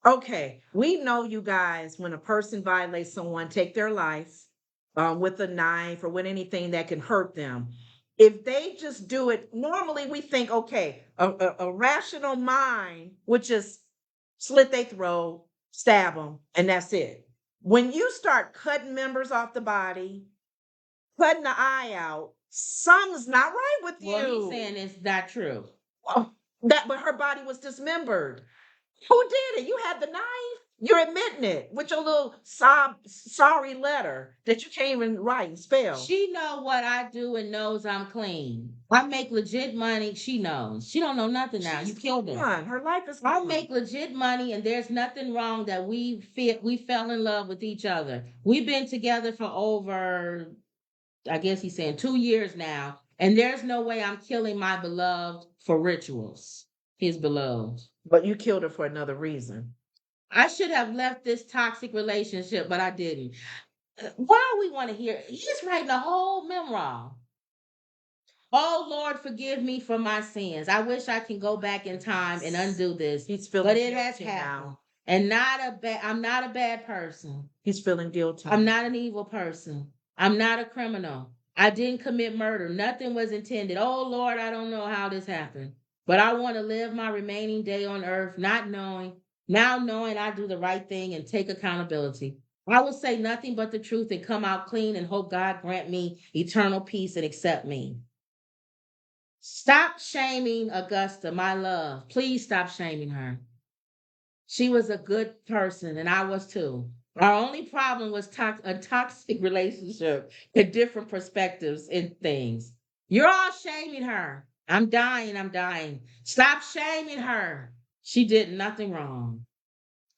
Okay, we know, you guys, when a person violates someone, take their life with a knife or with anything that can hurt them. If they just do it, normally we think, okay, a rational mind would just slit their throat, stab them, and that's it. When you start cutting members off the body, cutting the eye out, something's not right with you. Well, he's saying it's not true. But her body was dismembered. Who did it? You had the knife. You're admitting it with your little sorry letter that you can't even write and spell. She know what I do and knows I'm clean. I make legit money. She knows. She don't know nothing now. You killed her. Her life is gone. I make legit money, and there's nothing wrong that we fell in love with each other. We've been together for over, I guess he's saying 2 years now, and there's no way I'm killing my beloved for rituals. His beloved. But you killed her for another reason. I should have left this toxic relationship, but I didn't. Why do we want to hear? He's writing a whole memoir. Oh, Lord, forgive me for my sins. I wish I can go back in time and undo this. But it has happened. Now. And I'm not a bad person. He's feeling guilty. I'm not an evil person. I'm not a criminal. I didn't commit murder. Nothing was intended. Oh, Lord, I don't know how this happened. But I want to live my remaining day on earth, knowing I do the right thing and take accountability. I will say nothing but the truth and come out clean and hope God grant me eternal peace and accept me. Stop shaming Augusta, my love. Please stop shaming her. She was a good person, and I was too. Our only problem was a toxic relationship with different perspectives in things. You're all shaming her. I'm dying. Stop shaming her. She did nothing wrong.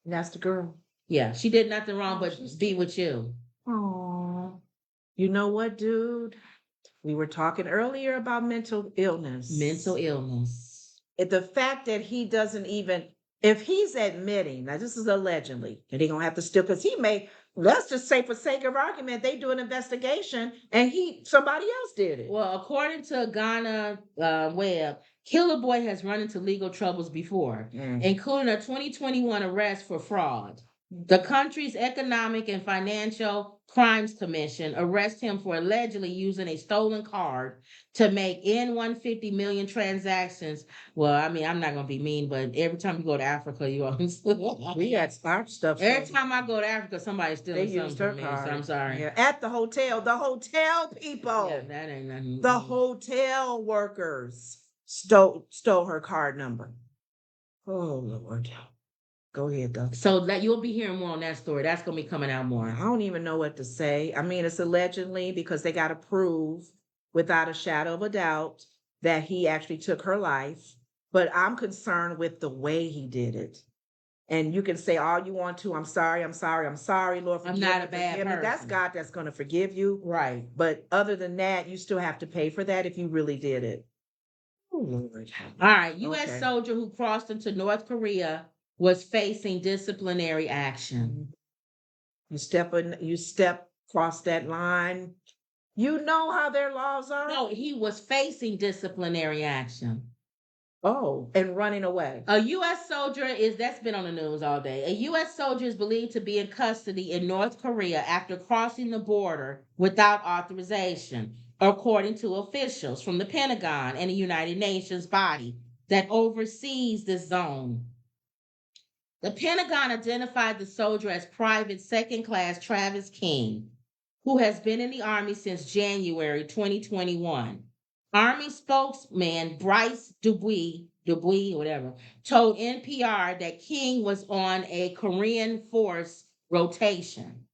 And that's the girl. Yeah, she did nothing wrong but be with you. Aww. You know what, dude? We were talking earlier about mental illness. Mental illness. The fact that he doesn't even, if he's admitting, now this is allegedly, and he gonna have to still, because he may, let's just say for sake of argument, they do an investigation and somebody else did it. Well, according to Ghana Web, Killer Boy has run into legal troubles before, including a 2021 arrest for fraud. The country's Economic and Financial Crimes Commission arrested him for allegedly using a stolen card to make N150 million transactions. Well, I mean, I'm not going to be mean, but every time you go to Africa, you always... We got smart stuff. Every time I go to Africa, somebody's stealing something from me, so I'm sorry. Yeah, at the hotel people. Yeah, that ain't nothing. The hotel workers stole her card number. Oh, Lord. Go ahead, though. So that you'll be hearing more on that story. That's gonna be coming out more. I don't even know what to say. I mean, it's allegedly because they got to prove without a shadow of a doubt that he actually took her life. But I'm concerned with the way he did it. And you can say all you want to. I'm sorry, Lord. I'm not a bad person. That's God that's going to forgive you. Right. But other than that, you still have to pay for that if you really did it. Oh, Lord. All right. U.S. soldier who crossed into North Korea was facing disciplinary action. You step across that line. You know how their laws are. No, he was facing disciplinary action. Oh, and running away. A U.S. soldier that's been on the news all day. A U.S. soldier is believed to be in custody in North Korea after crossing the border without authorization, according to officials from the Pentagon and the United Nations body that oversees this zone. The Pentagon identified the soldier as Private Second Class Travis King, who has been in the Army since January 2021. Army spokesman Bryce Dubuis, whatever, told NPR that King was on a Korean force rotation.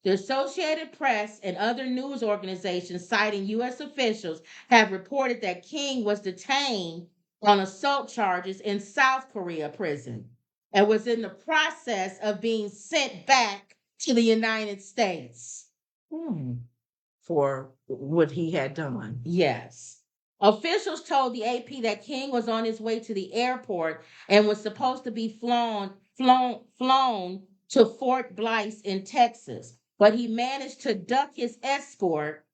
The Associated Press and other news organizations citing U.S. officials have reported that King was detained on assault charges in South Korea prison and was in the process of being sent back to the United States. For what he had done. Yes. Officials told the AP that King was on his way to the airport and was supposed to be flown to Fort Bliss in Texas, but he managed to duck his escort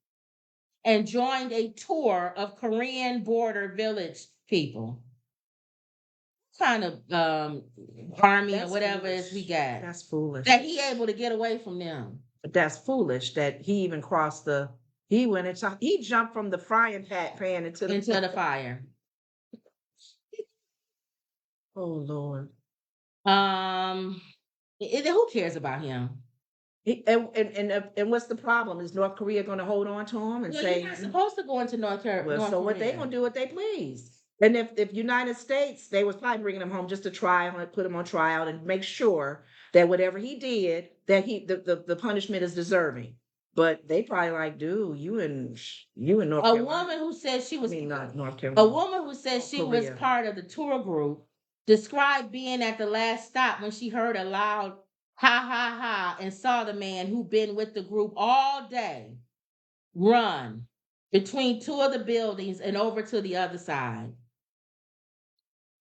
and joined a tour of Korean border village people. What kind of army or whatever it is we got? That's foolish. That he able to get away from them. But that's foolish that he even crossed he jumped from the frying pan into the fire. Oh, Lord. Who cares about him? And what's the problem? Is North Korea going to hold on to him and say you're not supposed to go into North Korea? Well, so what they going to do what they please? And if United States, they was probably bringing him home just to try and put him on trial and make sure that whatever he did, that the punishment is deserving. But they probably like, dude, you in North Carolina. A woman who said she was not North Carolina. A woman who said she was part of the tour group described being at the last stop when she heard a loud ha ha ha and saw the man who'd been with the group all day run between two of the buildings and over to the other side.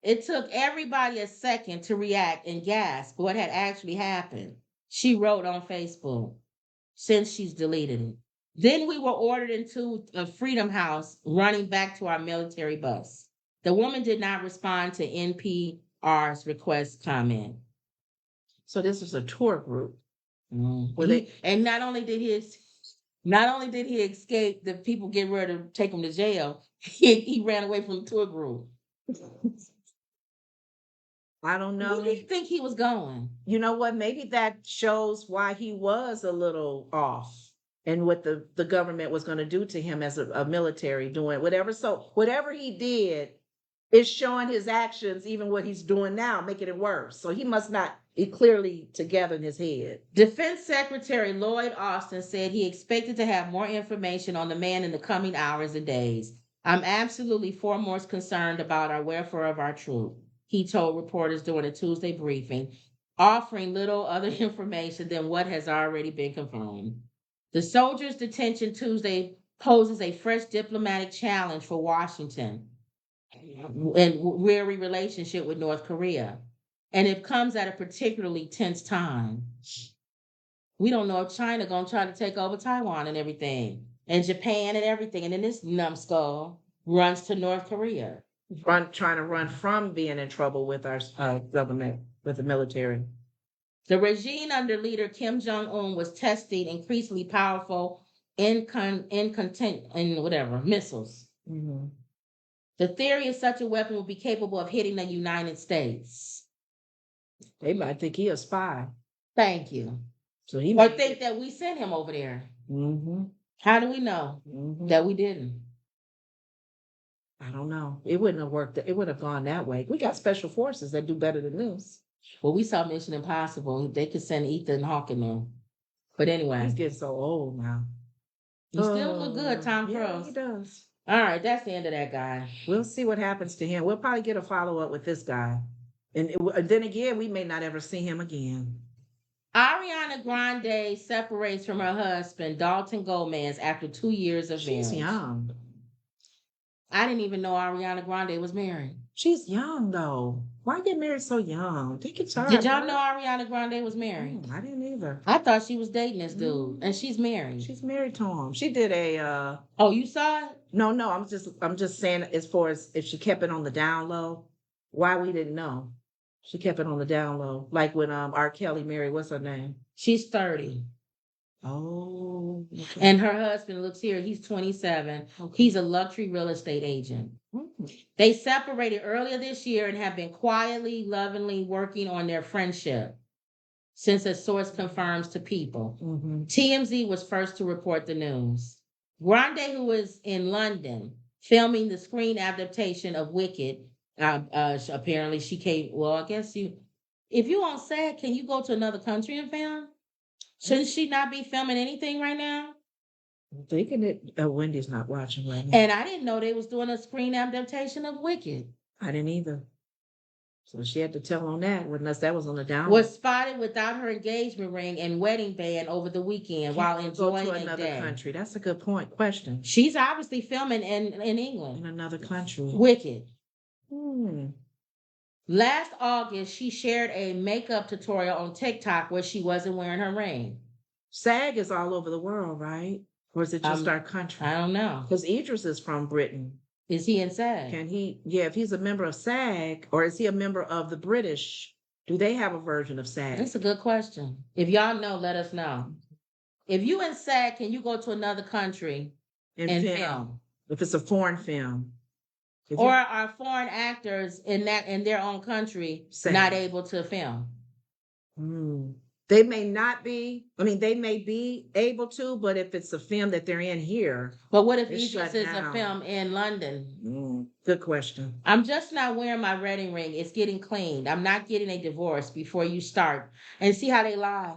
It took everybody a second to react and gasp what had actually happened, she wrote on Facebook, since she's deleted it. Then we were ordered into a Freedom House running back to our military bus. The woman did not respond to NPR's request comment. So this was a tour group. And not only did he escape the people getting ready to take him to jail, he ran away from the tour group. I don't know. Where do you think he was going? You know what? Maybe that shows why he was a little off and what the government was going to do to him as a military doing whatever. So whatever he did is showing his actions, even what he's doing now, making it worse. So he must not be clearly together in his head. Defense Secretary Lloyd Austin said he expected to have more information on the man in the coming hours and days. I'm absolutely foremost concerned about our welfare of our troops, he told reporters during a Tuesday briefing, offering little other information than what has already been confirmed. The soldiers' detention Tuesday poses a fresh diplomatic challenge for Washington and weary relationship with North Korea. And it comes at a particularly tense time. We don't know if China gonna try to take over Taiwan and everything, and Japan and everything, and then this numbskull runs to North Korea. Trying to run from being in trouble with our government, with the military. The regime under leader Kim Jong-un was testing increasingly powerful missiles. Mm-hmm. The theory is such a weapon will be capable of hitting the United States. They might think he a spy. Thank you. So he or think that we sent him over there. Mm-hmm. How do we know that we didn't? I don't know. It wouldn't have worked. It would have gone that way. We got special forces that do better than this. Well, we saw Mission Impossible. They could send Ethan Hawke in there. But anyway. He's getting so old now. He still look good, Tom Cruise. Yeah, he does. All right, that's the end of that guy. We'll see what happens to him. We'll probably get a follow-up with this guy. And then again, we may not ever see him again. Ariana Grande separates from her husband, Dalton Gomez, after 2 years of marriage. She's young. I didn't even know Ariana Grande was married. She's young, though. Why get married so young? Take your time. Did y'all know Ariana Grande was married? I didn't either. I thought she was dating this dude, and she's married. She's married to him. She did a... Oh, you saw it? No, I'm just saying as far as if she kept it on the down low, why we didn't know. She kept it on the down low. Like when R. Kelly married, what's her name? She's 30. Oh. Okay. And her husband looks here, he's 27. Okay. He's a luxury real estate agent. Mm-hmm. They separated earlier this year and have been quietly, lovingly working on their friendship, since a source confirms to People. Mm-hmm. TMZ was first to report the news. Grande, who was in London filming the screen adaptation of Wicked, apparently she came, well, I guess if you on set, can you go to another country and film? Shouldn't she not be filming anything right now? I'm thinking it. Wendy's not watching right now. And I didn't know they was doing a screen adaptation of Wicked. I didn't either. So she had to tell on that, unless that was on the down. Was spotted without her engagement ring and wedding band over the weekend while enjoying go to another country. That's a good point. Question. She's obviously filming in England. In another country. Wicked. Last August, she shared a makeup tutorial on TikTok where she wasn't wearing her ring. SAG is all over the world, right? Or is it just our country? I don't know. Because Idris is from Britain. Is he in SAG? Can he? Yeah, if he's a member of SAG, or is he a member of the British? Do they have a version of SAG? That's a good question. If y'all know, let us know. If you in SAG, can you go to another country and film? If it's a foreign film. Or are foreign actors in their own country not able to film? They may not be. I mean, they may be able to, but if it's a film that they're in here. But what if Idris is a film in London? Good question. I'm just not wearing my wedding ring. It's getting cleaned. I'm not getting a divorce before you start. And see how they lie.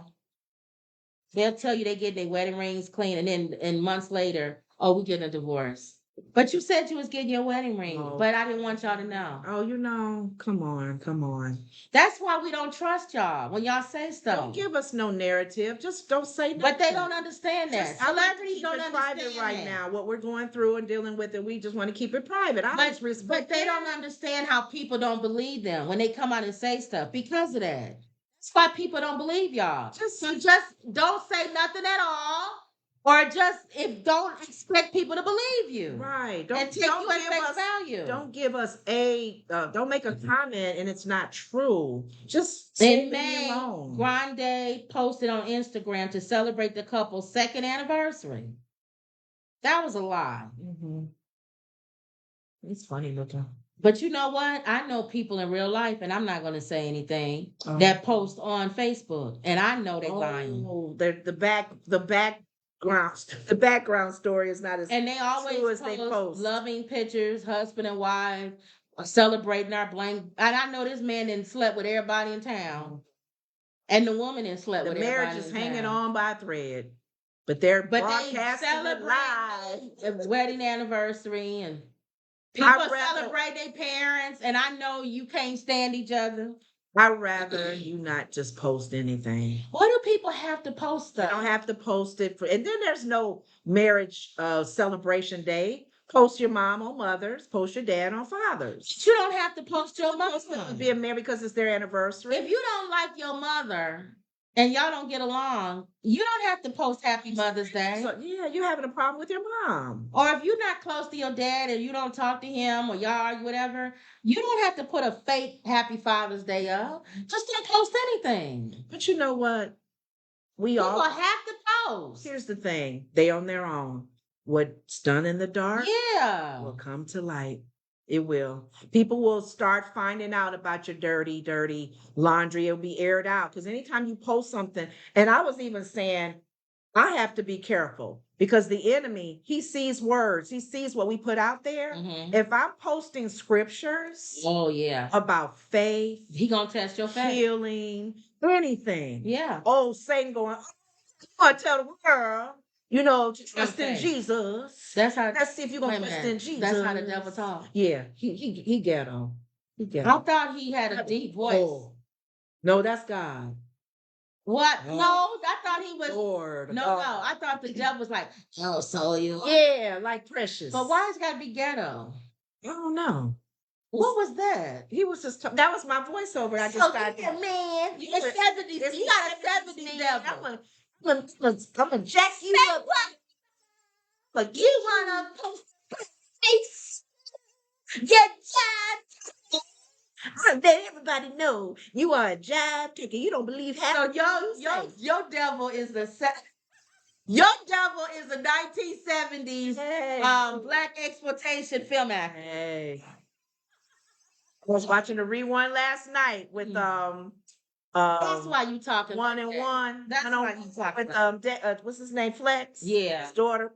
They'll tell you they get their wedding rings clean, and then months later, we're getting a divorce. But you said you was getting your wedding ring, but I didn't want y'all to know. Oh, come on. That's why we don't trust y'all when y'all say stuff. Don't give us no narrative. Just don't say nothing. But they don't understand that. Celebrities don't understand private right now, what we're going through and dealing with, and we just want to keep it private. But they don't understand how people don't believe them when they come out and say stuff because of that. That's why people don't believe y'all. So just don't say nothing at all. Or don't expect people to believe you. Right. Don't take you at face value. Don't give us don't make a comment and it's not true. Just in May, Grande posted on Instagram to celebrate the couple's second anniversary. That was a lie. Mm-hmm. It's funny looking. But you know what? I know people in real life, and I'm not going to say anything, that post on Facebook. And I know they're lying. The background story is not as and they always post loving pictures, husband and wife, celebrating our blank. And I know this man didn't slept with everybody in town, and the woman didn't slept with everybody in town. The marriage is hanging on by a thread, but they're broadcasting it live. Wedding anniversary, and people celebrate their parents. And I know you can't stand each other. I'd rather you not just post anything. Why do people have to post You stuff? don't have to post it and then there's no marriage celebration day. Post your mom on Mother's, post your dad on Father's. You don't have to post your mother. Being married because it's their anniversary. If you don't like your mother and y'all don't get along, you don't have to post Happy Mother's Day. So, yeah, you're having a problem with your mom. Or if you're not close to your dad and you don't talk to him or y'all argue, whatever, you don't have to put a fake Happy Father's Day up. Just don't post anything. But you know what? People have to post. Here's the thing. They on their own. What's done in the dark will come to light. It will. People will start finding out about your dirty, dirty laundry. It'll be aired out. Because anytime you post something, and I was even saying, I have to be careful because the enemy, he sees words. He sees what we put out there. Mm-hmm. If I'm posting scriptures about faith, he gonna test your faith. Healing, anything. Yeah. Oh, Satan going, I tell the world, to trust in Jesus. That's how. Let's see if you're gonna trust in Jesus. That's how the devil talks. Yeah, he ghetto. I thought he had a deep voice. Oh. No, that's God. What? Oh. No, I thought he was Lord. No, I thought the devil was like, oh, so you. Yeah, like Precious. But why has it gotta be ghetto? I don't know. What was that? He was just that was my voiceover. I just started. Man, you got a 70s devil. I'm gonna jack you up. But you wanna post face your job. I let everybody know you are a job taker. You don't believe half. So your devil is your devil is the 1970s black exploitation film actor. Hey. I was watching a rewind last night with that's why you talking 1 and 1. That's why you talking with what's his name, Flex? Yeah, his daughter.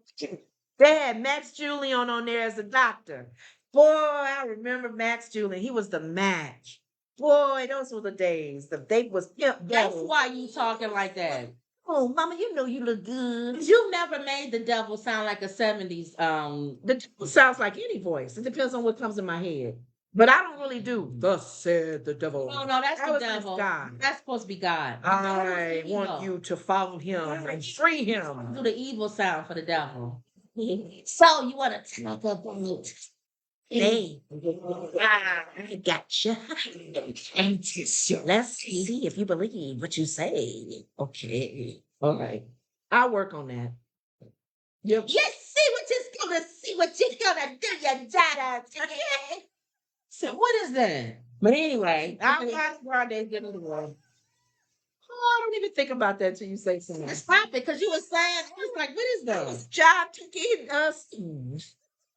They had Max Julian on there as a doctor. Boy, I remember Max Julian. He was the match. Boy, those were the days. The date was pimp. That's why you talking like that. Oh, Mama, you know you look good. You never made the devil sound like a 70s. The devil sounds like any voice. It depends on what comes in my head. But I don't really do. Thus said the devil. No, that's the devil. God. That's supposed to be God. I want you to follow him and free him. Do the evil sound for the devil. So you want to talk about? Hey, I gotcha. Let's see if you believe what you say. Okay. All right. I'll work on that. Yep. Let's see what you're gonna do, you dada. So what is that? But anyway, I'm Grande's getting the world. Oh, I don't even think about that till you say something. Stop it, because you were saying, I was like, what is that? Job to get us.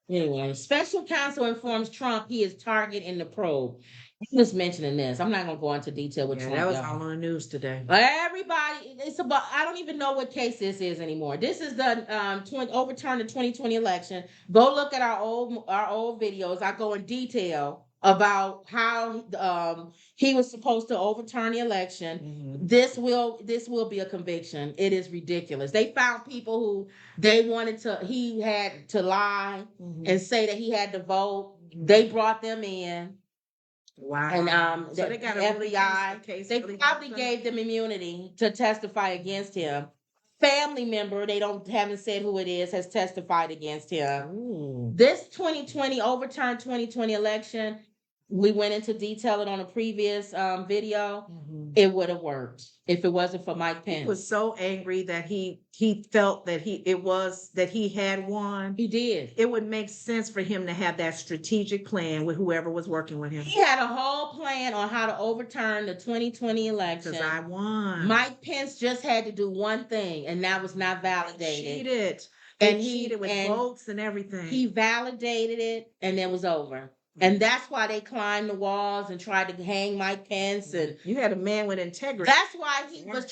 Anyway, special counsel informs Trump he is target in the probe. I'm just mentioning this. I'm not going to go into detail with Trump. That was all on the news today. Everybody, it's about, I don't even know what case this is anymore. This is the overturn the 2020 election. Go look at our old videos. I go in detail about how he was supposed to overturn the election. Mm-hmm. This will be a conviction. It is ridiculous. They found people who he had to lie and say that he had to vote. They brought them in. Wow. And so they got the FBI, they probably gave them immunity to testify against him. Family member, haven't said who it is, has testified against him. Ooh. This 2020 overturned 2020 election, we went into detail it on a previous video. Mm-hmm. It would have worked if it wasn't for Mike Pence. He was so angry that he felt that he had won. He did. It would make sense for him to have that strategic plan with whoever was working with him. He had a whole plan on how to overturn the 2020 election. Because I won. Mike Pence just had to do one thing, and that was not validated. Cheated. And he cheated with votes and everything. He validated it, and it was over. And that's why they climbed the walls and tried to hang Mike Pence. And you had a man with integrity. That's why he was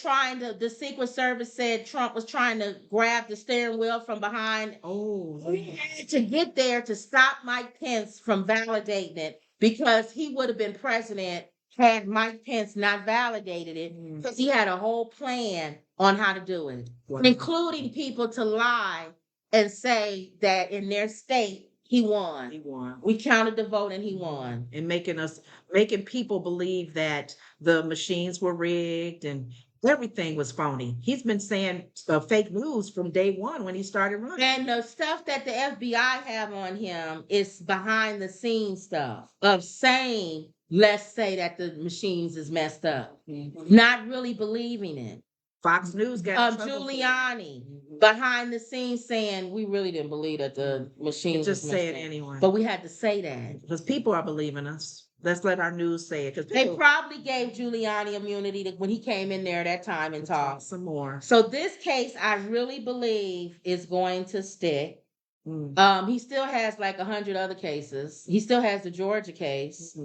the Secret Service said Trump was trying to grab the steering wheel from behind. Oh, he had to get there to stop Mike Pence from validating it, because he would have been president had Mike Pence not validated it, because he had a whole plan on how to do it, including people to lie and say that in their state He won. He won. We counted the vote and he won. And making people believe that the machines were rigged and everything was phony. He's been saying fake news from day one when he started running. And the stuff that the FBI have on him is behind the scenes stuff of saying, let's say that the machines is messed up, not really believing it. Fox News got Giuliani behind the scenes saying we really didn't believe that the machines just was say it messed up. anyway. But we had to say that Because people are believing us. Let's let our news say it. Because they probably gave Giuliani immunity when he came in there that time and talked some more. So this case, I really believe, is going to stick. He still has like 100 other cases. He still has the Georgia case.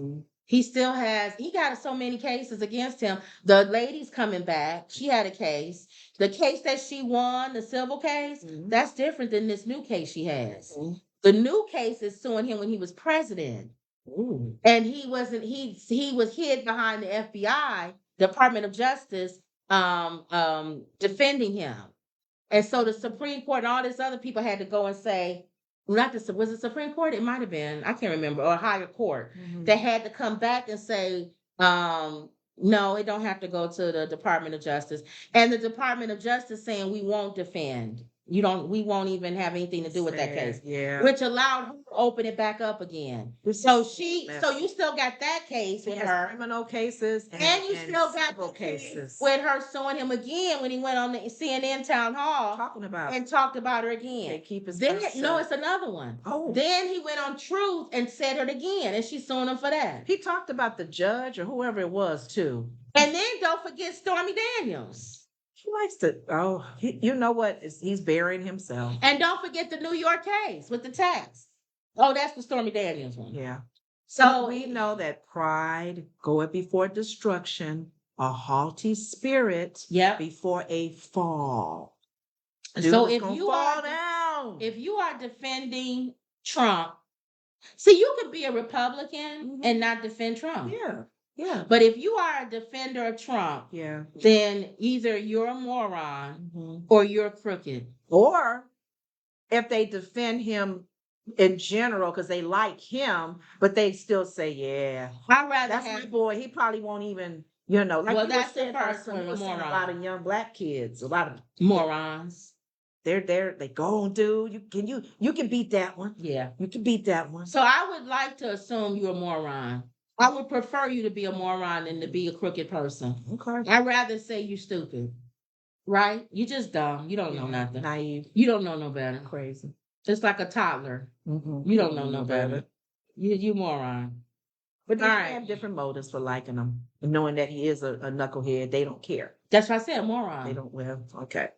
He got so many cases against him. The lady's coming back. She had a case. The case that she won, the civil case, that's different than this new case she has. The new case is suing him when he was president. And he was hid behind the FBI, Department of Justice, defending him. And so the Supreme Court and all these other people had to go and say, was it Supreme Court? It might have been, I can't remember, or a higher court. They had to come back and say, no, it don't have to go to the Department of Justice. And the Department of Justice saying we won't defend. We won't even have anything to do with that case. Yeah. Which allowed her to open it back up again. So you still got that case with her. Criminal cases and you still got the cases with her suing him again when he went on the CNN town hall talked about her again. They keep his No, it's another one. Then he went on Truth and said it again, and she's suing him for that. He talked about the judge or whoever it was too. And then don't forget Stormy Daniels. He likes to, you know what? He's burying himself. And don't forget the New York case with the tax. Oh, that's the Stormy Daniels one. Yeah. So we know that pride goeth before destruction, a haughty spirit before a fall. So if you are defending Trump, see, you could be a Republican and not defend Trump. Yeah. But if you are a defender of Trump, then either you're a moron or you're crooked. Or if they defend him in general because they like him, but they still say, that's my boy. He probably won't even, like that's the first one, a lot of young black kids, a lot of morons. They're there. They go, dude. You can beat that one. Yeah, you can beat that one. So I would like to assume you're a moron. I would prefer you to be a moron than to be a crooked person. Okay. I'd rather say you stupid. Right? You just dumb. You don't know nothing. Naive. You don't know no better. Crazy. Just like a toddler. You don't know no better. You moron. But they have different motives for liking him. And knowing that he is a knucklehead, they don't care. That's why I said moron. They don't, okay.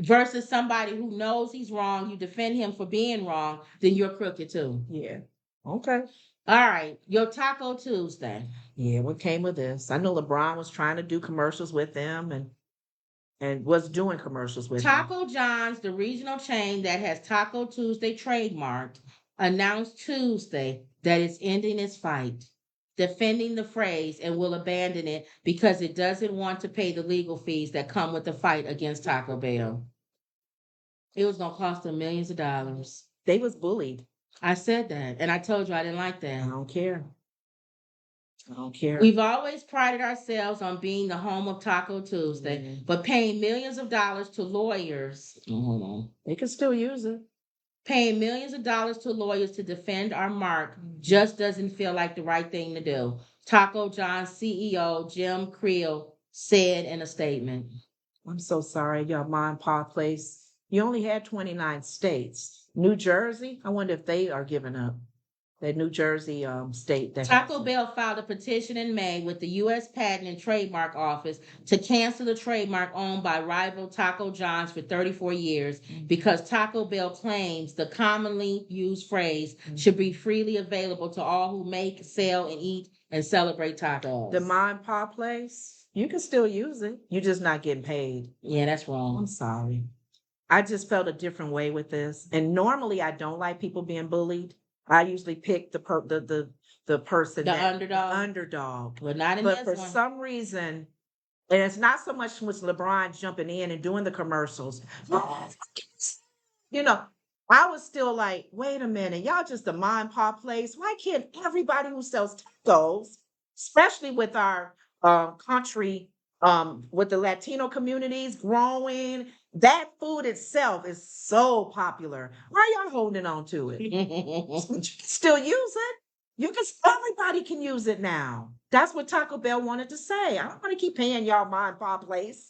Versus somebody who knows he's wrong, you defend him for being wrong, then you're crooked too. Yeah. Okay. All right. Your Taco Tuesday. Yeah, what came with this? I know LeBron was trying to do commercials with them and was doing commercials with Taco John's, the regional chain that has Taco Tuesday trademarked, announced Tuesday that it's ending its fight, defending the phrase, and will abandon it because it doesn't want to pay the legal fees that come with the fight against Taco Bell. It was going to cost them millions of dollars. They was bullied. I said that, and I told you I didn't like that. I don't care. We've always prided ourselves on being the home of Taco Tuesday, but paying millions of dollars to lawyers. Hold on. They can still use it. Paying millions of dollars to lawyers to defend our mark just doesn't feel like the right thing to do. Taco John's CEO, Jim Creel, said in a statement. I'm so sorry, y'all, mom and pop place. You only had 29 states. New Jersey, I wonder if they are giving up. That New Jersey state. Taco Bell filed a petition in May with the U.S. Patent and Trademark Office to cancel the trademark owned by rival Taco John's for 34 years because Taco Bell claims the commonly used phrase should be freely available to all who make, sell, and eat and celebrate tacos. The mom and pop place, you can still use it. You're just not getting paid. Yeah, that's wrong. I'm sorry. I just felt a different way with this. And normally I don't like people being bullied. I usually pick the person, underdog. Well, not in this one. But for some reason, and it's not so much with LeBron jumping in and doing the commercials. I was still like, wait a minute, y'all just a mom and pop place. Why can't everybody who sells tacos, especially with our country, with the Latino communities growing, that food itself is so popular. Why are y'all holding on to it? Still use it? Everybody can use it now. That's what Taco Bell wanted to say. I don't want to keep paying y'all mom and pop place.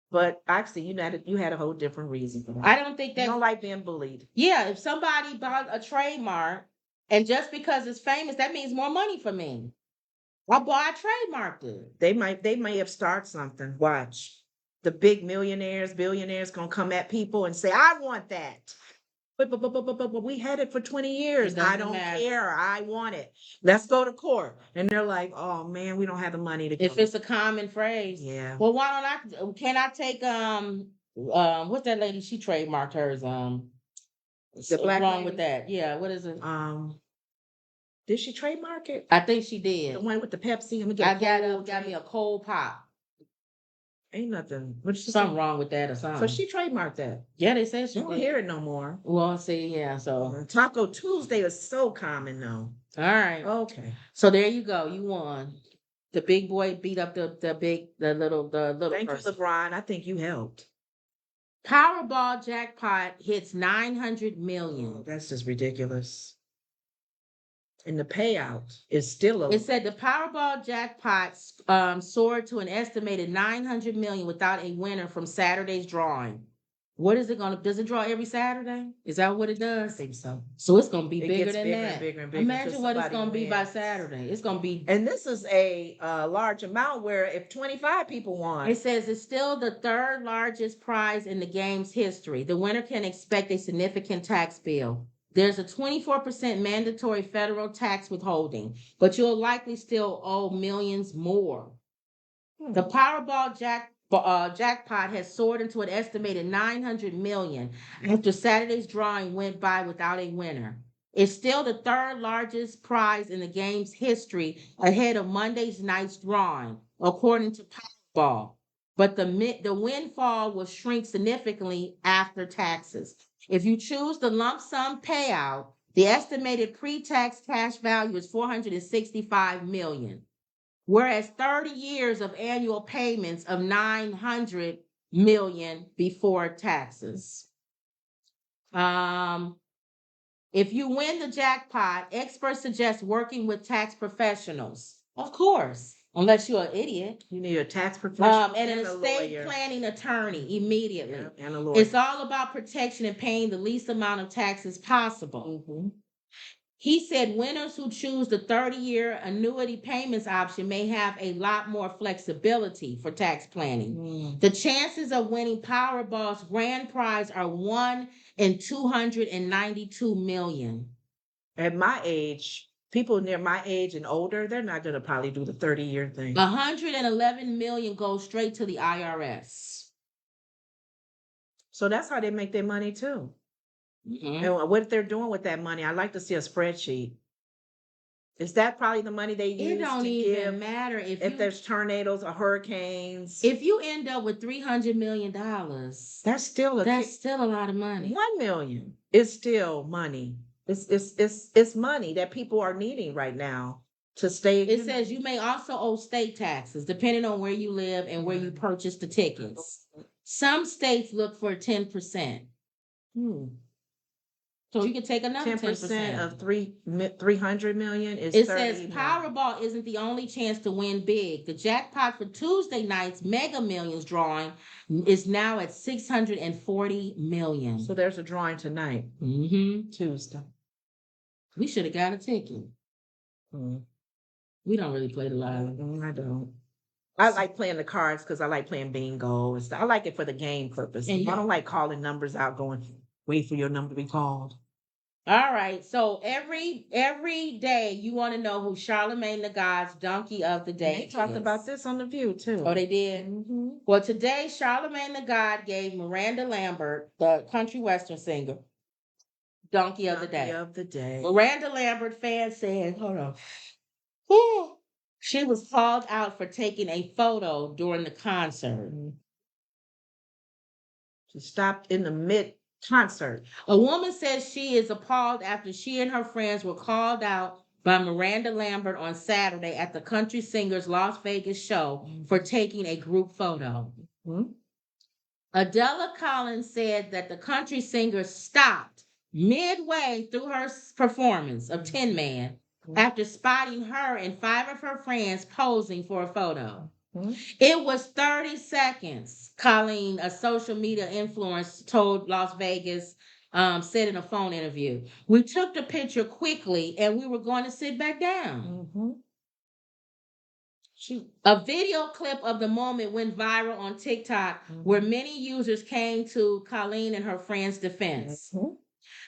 But actually, you had a whole different reason for that. I don't think You that. don't like being bullied. Yeah, if somebody bought a trademark and just because it's famous, that means more money for me. I trademarked it. They may have started something. Watch. The big millionaires, billionaires gonna come at people and say, I want that. But we had it for 20 years. I don't care. I want it. Let's go to court. And they're like, oh man, we don't have the money to go. If it's a common phrase. Yeah. Well, can I take what's that lady? She trademarked hers. The black wrong lady? With that. Yeah, what is it? Did she trademark it? I think she did. The one with the Pepsi. I got me a cold pop. Ain't nothing. Something wrong with that or something. So she trademarked that. Yeah, they said she don't hear it no more. Well, see, yeah. So Taco Tuesday is so common though. All right. Okay. So there you go. You won. The big boy beat up the little Thank person. you, LeBron. I think you helped. Powerball jackpot hits 900 million. Oh, that's just ridiculous. And the payout is still It said the Powerball jackpot soared to an estimated 900 million without a winner from Saturday's drawing. What is it going to? Does it draw every Saturday? Is that what it does? I think so. So it's going to be bigger than bigger that. And bigger and bigger. Imagine what it's going to be by Saturday. It's going to be. And this is a large amount where if 25 people won. It says it's still the third largest prize in the game's history. The winner can expect a significant tax bill. There's a 24% mandatory federal tax withholding, but you'll likely still owe millions more. The Powerball jackpot has soared into an estimated 900 million after Saturday's drawing went by without a winner. It's still the third largest prize in the game's history, ahead of Monday's night's drawing, according to Powerball. But the windfall will shrink significantly after taxes. If you choose the lump sum payout, the estimated pre-tax cash value is $465 million, whereas 30 years of annual payments of $900 million before taxes. If you win the jackpot, experts suggest working with tax professionals. Of course. Unless you're an idiot. You need a tax professional and an estate lawyer. Planning attorney immediately. Yeah, and a lawyer. It's all about protection and paying the least amount of taxes possible. Mm-hmm. He said winners who choose the 30-year annuity payments option may have a lot more flexibility for tax planning. The chances of winning Powerball's grand prize are 1 in 292 million. At my age, people near my age and older, they're not going to probably do the 30-year thing. 111 million goes straight to the IRS. So that's how they make their money too. Mm-hmm. And what they're doing with that money, I'd like to see a spreadsheet. Is that probably the money they use? It don't even matter if there's tornadoes or hurricanes. If you end up with $300 million, that's still a lot of money. 1 million is still money. It's money that people are needing right now to stay. It says you may also owe state taxes depending on where you live and where you purchase the tickets. Some states look for 10%. So you can take another 10% of 300 million is. It says Powerball isn't the only chance to win big. The jackpot for Tuesday night's Mega Millions drawing is now at 640 million. So there's a drawing tonight. Tuesday. We should have got a ticket. We don't really play the lottery. I don't. I like playing the cards because I like playing bingo and stuff. I like it for the game purpose. I don't like calling numbers out, going wait for your number to be called. All right. So every day you want to know who Charlamagne the God's donkey of the day is. They talked about this on The View too. Oh, they did? Well, today Charlamagne the God gave Miranda Lambert, the country western singer, donkey of the day. Miranda Lambert fans said, hold on. She was called out for taking a photo during the concert. She stopped in the mid concert. A woman says she is appalled after she and her friends were called out by Miranda Lambert on Saturday at the country singer's Las Vegas show for taking a group photo. Mm-hmm. Adela Collins said that the country singer stopped midway through her performance of Tin Man after spotting her and 5 of her friends posing for a photo. Mm-hmm. It was 30 seconds, Colleen, a social media influencer, told Las Vegas, said in a phone interview. We took the picture quickly and we were going to sit back down. Mm-hmm. A video clip of the moment went viral on TikTok where many users came to Colleen and her friends' defense. Mm-hmm.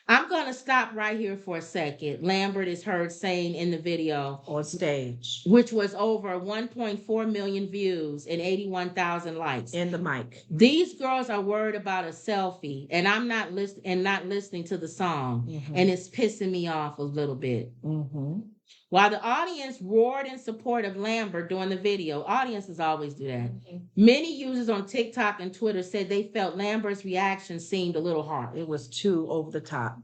I'm going to stop right here for a second. Lambert is heard saying in the video on stage, which was over 1.4 million views and 81,000 likes. In the mic. These girls are worried about a selfie, and I'm not listening to the song, and it's pissing me off a little bit. Mm-hmm. While the audience roared in support of Lambert during the video, audiences always do that. Many users on TikTok and Twitter said they felt Lambert's reaction seemed a little harsh. It was too over the top.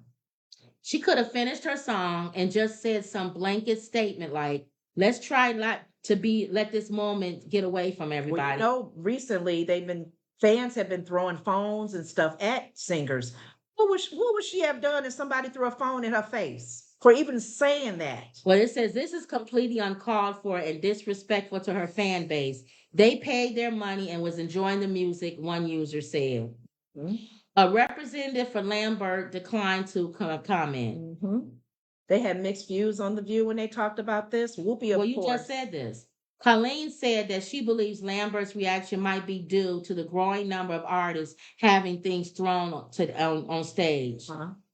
She could have finished her song and just said some blanket statement like, let's try not to let this moment get away from everybody. Well, recently fans have been throwing phones and stuff at singers. What would she have done if somebody threw a phone in her face for even saying that? Well, it says this is completely uncalled for and disrespectful to her fan base. They paid their money and was enjoying the music, one user said. Mm-hmm. A representative for Lambert declined to comment. Mm-hmm. They had mixed views on The View when they talked about this. Whoopi, well, you just said this. Colleen said that she believes Lambert's reaction might be due to the growing number of artists having things thrown on stage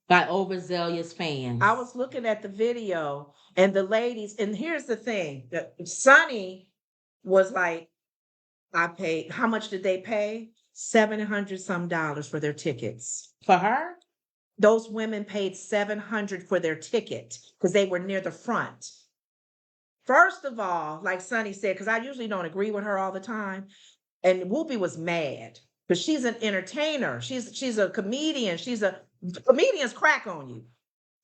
by overzealous fans. I was looking at the video and the ladies, and here's the thing. Sonny was like, I paid, how much did they pay? $700 some for their tickets. For her? Those women paid $700 for their ticket because they were near the front. First of all, like Sonny said, because I usually don't agree with her all the time, and Whoopi was mad because she's an entertainer. She's a comedian. Comedians crack on you.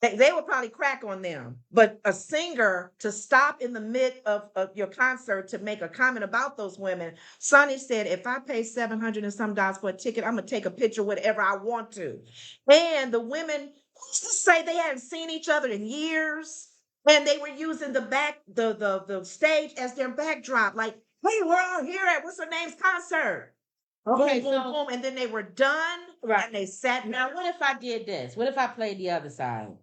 They would probably crack on them. But a singer to stop in the mid of your concert to make a comment about those women, Sonny said, if I pay $700 and some for a ticket, I'm going to take a picture whatever I want to. And the women, who's to say they hadn't seen each other in years? And they were using the stage as their backdrop. Like, hey, we're all here at what's her name's concert. Okay, boom, boom, boom. And then they were done. Right. And they sat. Now, what if I did this? What if I played the other side?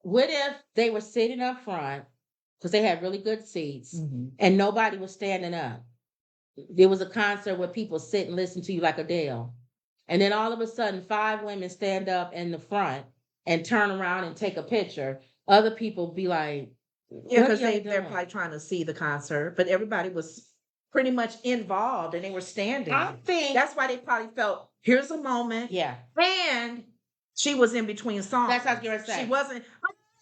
What if they were sitting up front because they had really good seats and nobody was standing up? There was a concert where people sit and listen to you like Adele. And then all of a sudden, 5 women stand up in the front and turn around and take a picture. Other people be like, yeah, because they're probably trying to see the concert, but everybody was pretty much involved and they were standing. I think that's why they probably felt, here's a moment. Yeah. And she was in between songs. That's what I was going to say. She wasn't.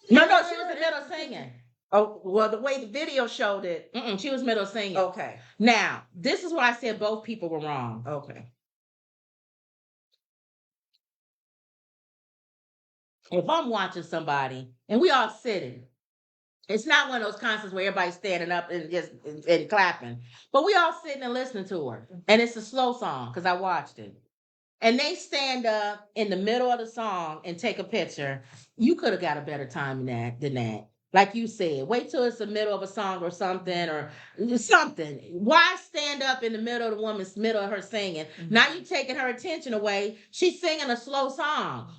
No, she was in the middle singing. Oh, well, the way the video showed it. She was middle singing. Okay. Now, this is why I said both people were wrong. Okay. If I'm watching somebody and we all sitting, it's not one of those concerts where everybody's standing up and just and clapping, but we all sitting and listening to her. And it's a slow song because I watched it. And they stand up in the middle of the song and take a picture. You could have got a better time than that. Like you said, wait till it's the middle of a song or something. Why stand up in the middle of the woman's middle of her singing? Now you're taking her attention away. She's singing a slow song.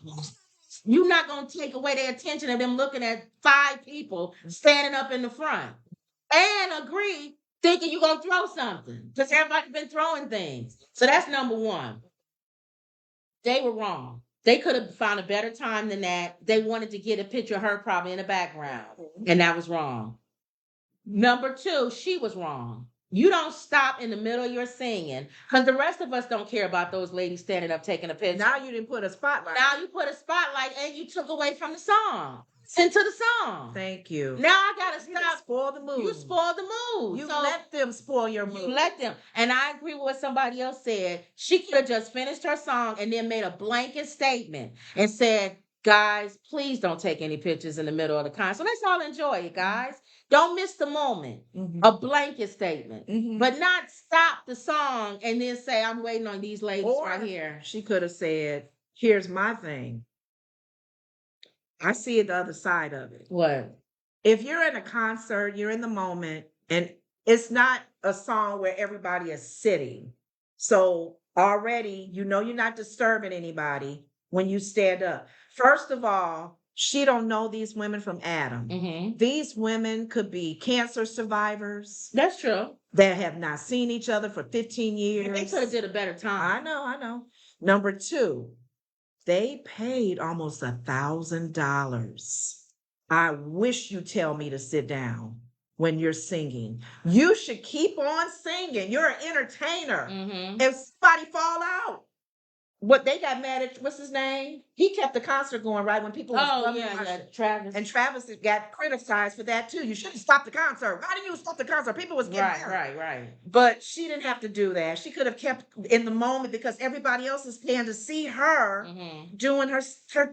You're not going to take away their attention of them looking at 5 people standing up in the front. And agree, thinking you're going to throw something. Because everybody's been throwing things. So that's number one. They were wrong. They could have found a better time than that. They wanted to get a picture of her probably in the background. And that was wrong. Number 2, she was wrong. You don't stop in the middle of your singing because the rest of us don't care about those ladies standing up taking a picture. Now you didn't put a spotlight. Now you put a spotlight and you took away from the song. Into the song. Thank you. Now I gotta stop. Spoil the mood. You spoiled the mood. You let them spoil your mood. You let them. And I agree with what somebody else said. She could have just finished her song and then made a blanket statement and said, guys, please don't take any pictures in the middle of the concert. Let's all enjoy it, guys. Don't miss the moment. A blanket statement. But not stop the song and then say, I'm waiting on these ladies right here. She could have said, here's my thing. I see it the other side of it. What? If you're in a concert, you're in the moment, and it's not a song where everybody is sitting. So already, you're not disturbing anybody when you stand up. First of all, she don't know these women from Adam. These women could be cancer survivors. That's true. That have not seen each other for 15 years. They could have did a better time. I know. Number two, they paid almost $1,000. I wish you tell me to sit down when you're singing. You should keep on singing. You're an entertainer. If somebody fall out, what they got mad at, what's his name? He kept the concert going, right? When people Travis. And Travis got criticized for that too. You shouldn't stop the concert. Why didn't you stop the concert? People was getting mad. Right. But she didn't have to do that. She could have kept in the moment because everybody else is paying to see her doing her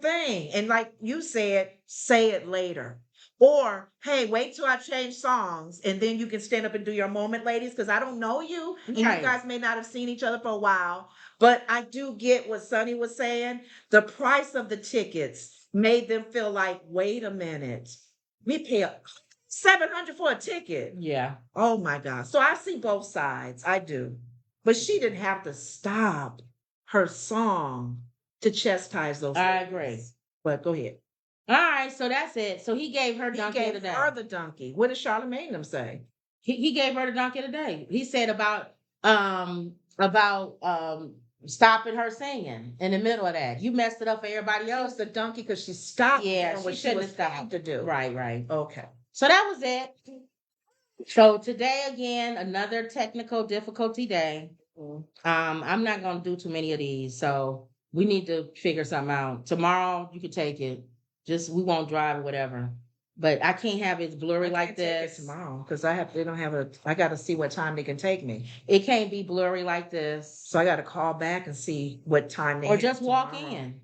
thing. And like you said, say it later. Or, hey, wait till I change songs and then you can stand up and do your moment, ladies, because I don't know you. And you guys may not have seen each other for a while. But I do get what Sonny was saying. The price of the tickets made them feel like, wait a minute, we pay $700 for a ticket. Yeah. Oh my God. So I see both sides. I do. But she didn't have to stop her song to chastise those ladies. I agree. But go ahead. All right, so that's it. So he gave her donkey of the day. He gave her the donkey. What did Charlamagne them say? He gave her the donkey of the day. He said about stopping her singing in the middle of that. You messed it up for everybody else. The donkey because she stopped. Yeah, what she shouldn't have stopped to do. Right. Okay. So that was it. So today again, another technical difficulty day. I'm not gonna do too many of these, so we need to figure something out. Tomorrow you can take it. Just we won't drive or whatever. But I can't have it blurry like this tomorrow because I got to see what time they can take me. It can't be blurry like this. So I got to call back and see what time they or just walk in.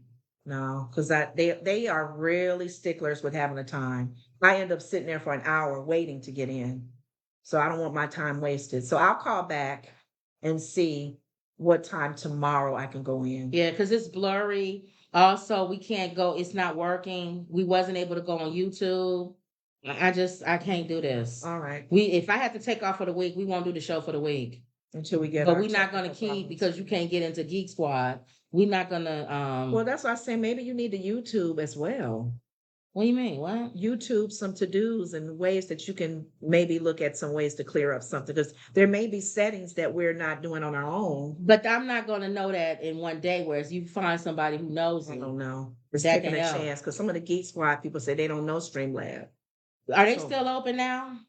No, because they are really sticklers with having a time. I end up sitting there for an hour waiting to get in. So I don't want my time wasted. So I'll call back and see what time tomorrow I can go in. Yeah, because it's blurry. Also, we can't go. It's not working. We wasn't able to go on YouTube. I can't do this. All right. If I have to take off for the week, we won't do the show for the week until we get. But we're not going to keep because you can't get into Geek Squad. We're not going to. Well, that's why I say maybe you need to YouTube as well. What do you mean? What? YouTube some to-dos and ways that you can maybe look at some ways to clear up something because there may be settings that we're not doing on our own. But I'm not going to know that in one day, whereas you find somebody who knows. I don't know. It's taking a chance because some of the Geek Squad people say they don't know Streamlab. Are they still open now?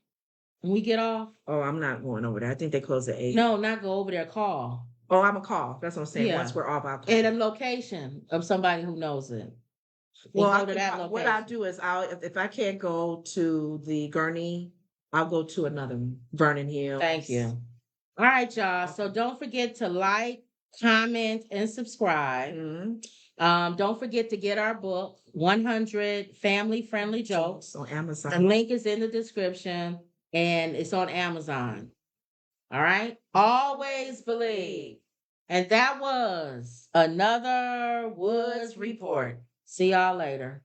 When we get off? Oh, I'm not going over there. I think they close at 8. No, not go over there. Call. Oh, I'm a call. That's what I'm saying. Yeah. Once we're off, I'll call. And a location of somebody who knows it. Well, what I'll do is if I can't go to the Gurney, I'll go to another one, Vernon Hills. Thank you. All right, y'all. So don't forget to like, comment, and subscribe. Don't forget to get our book, 100 Family-Friendly Jokes. On Amazon. The link is in the description, and it's on Amazon. All right? Always believe. And that was another Woods Report. See y'all later.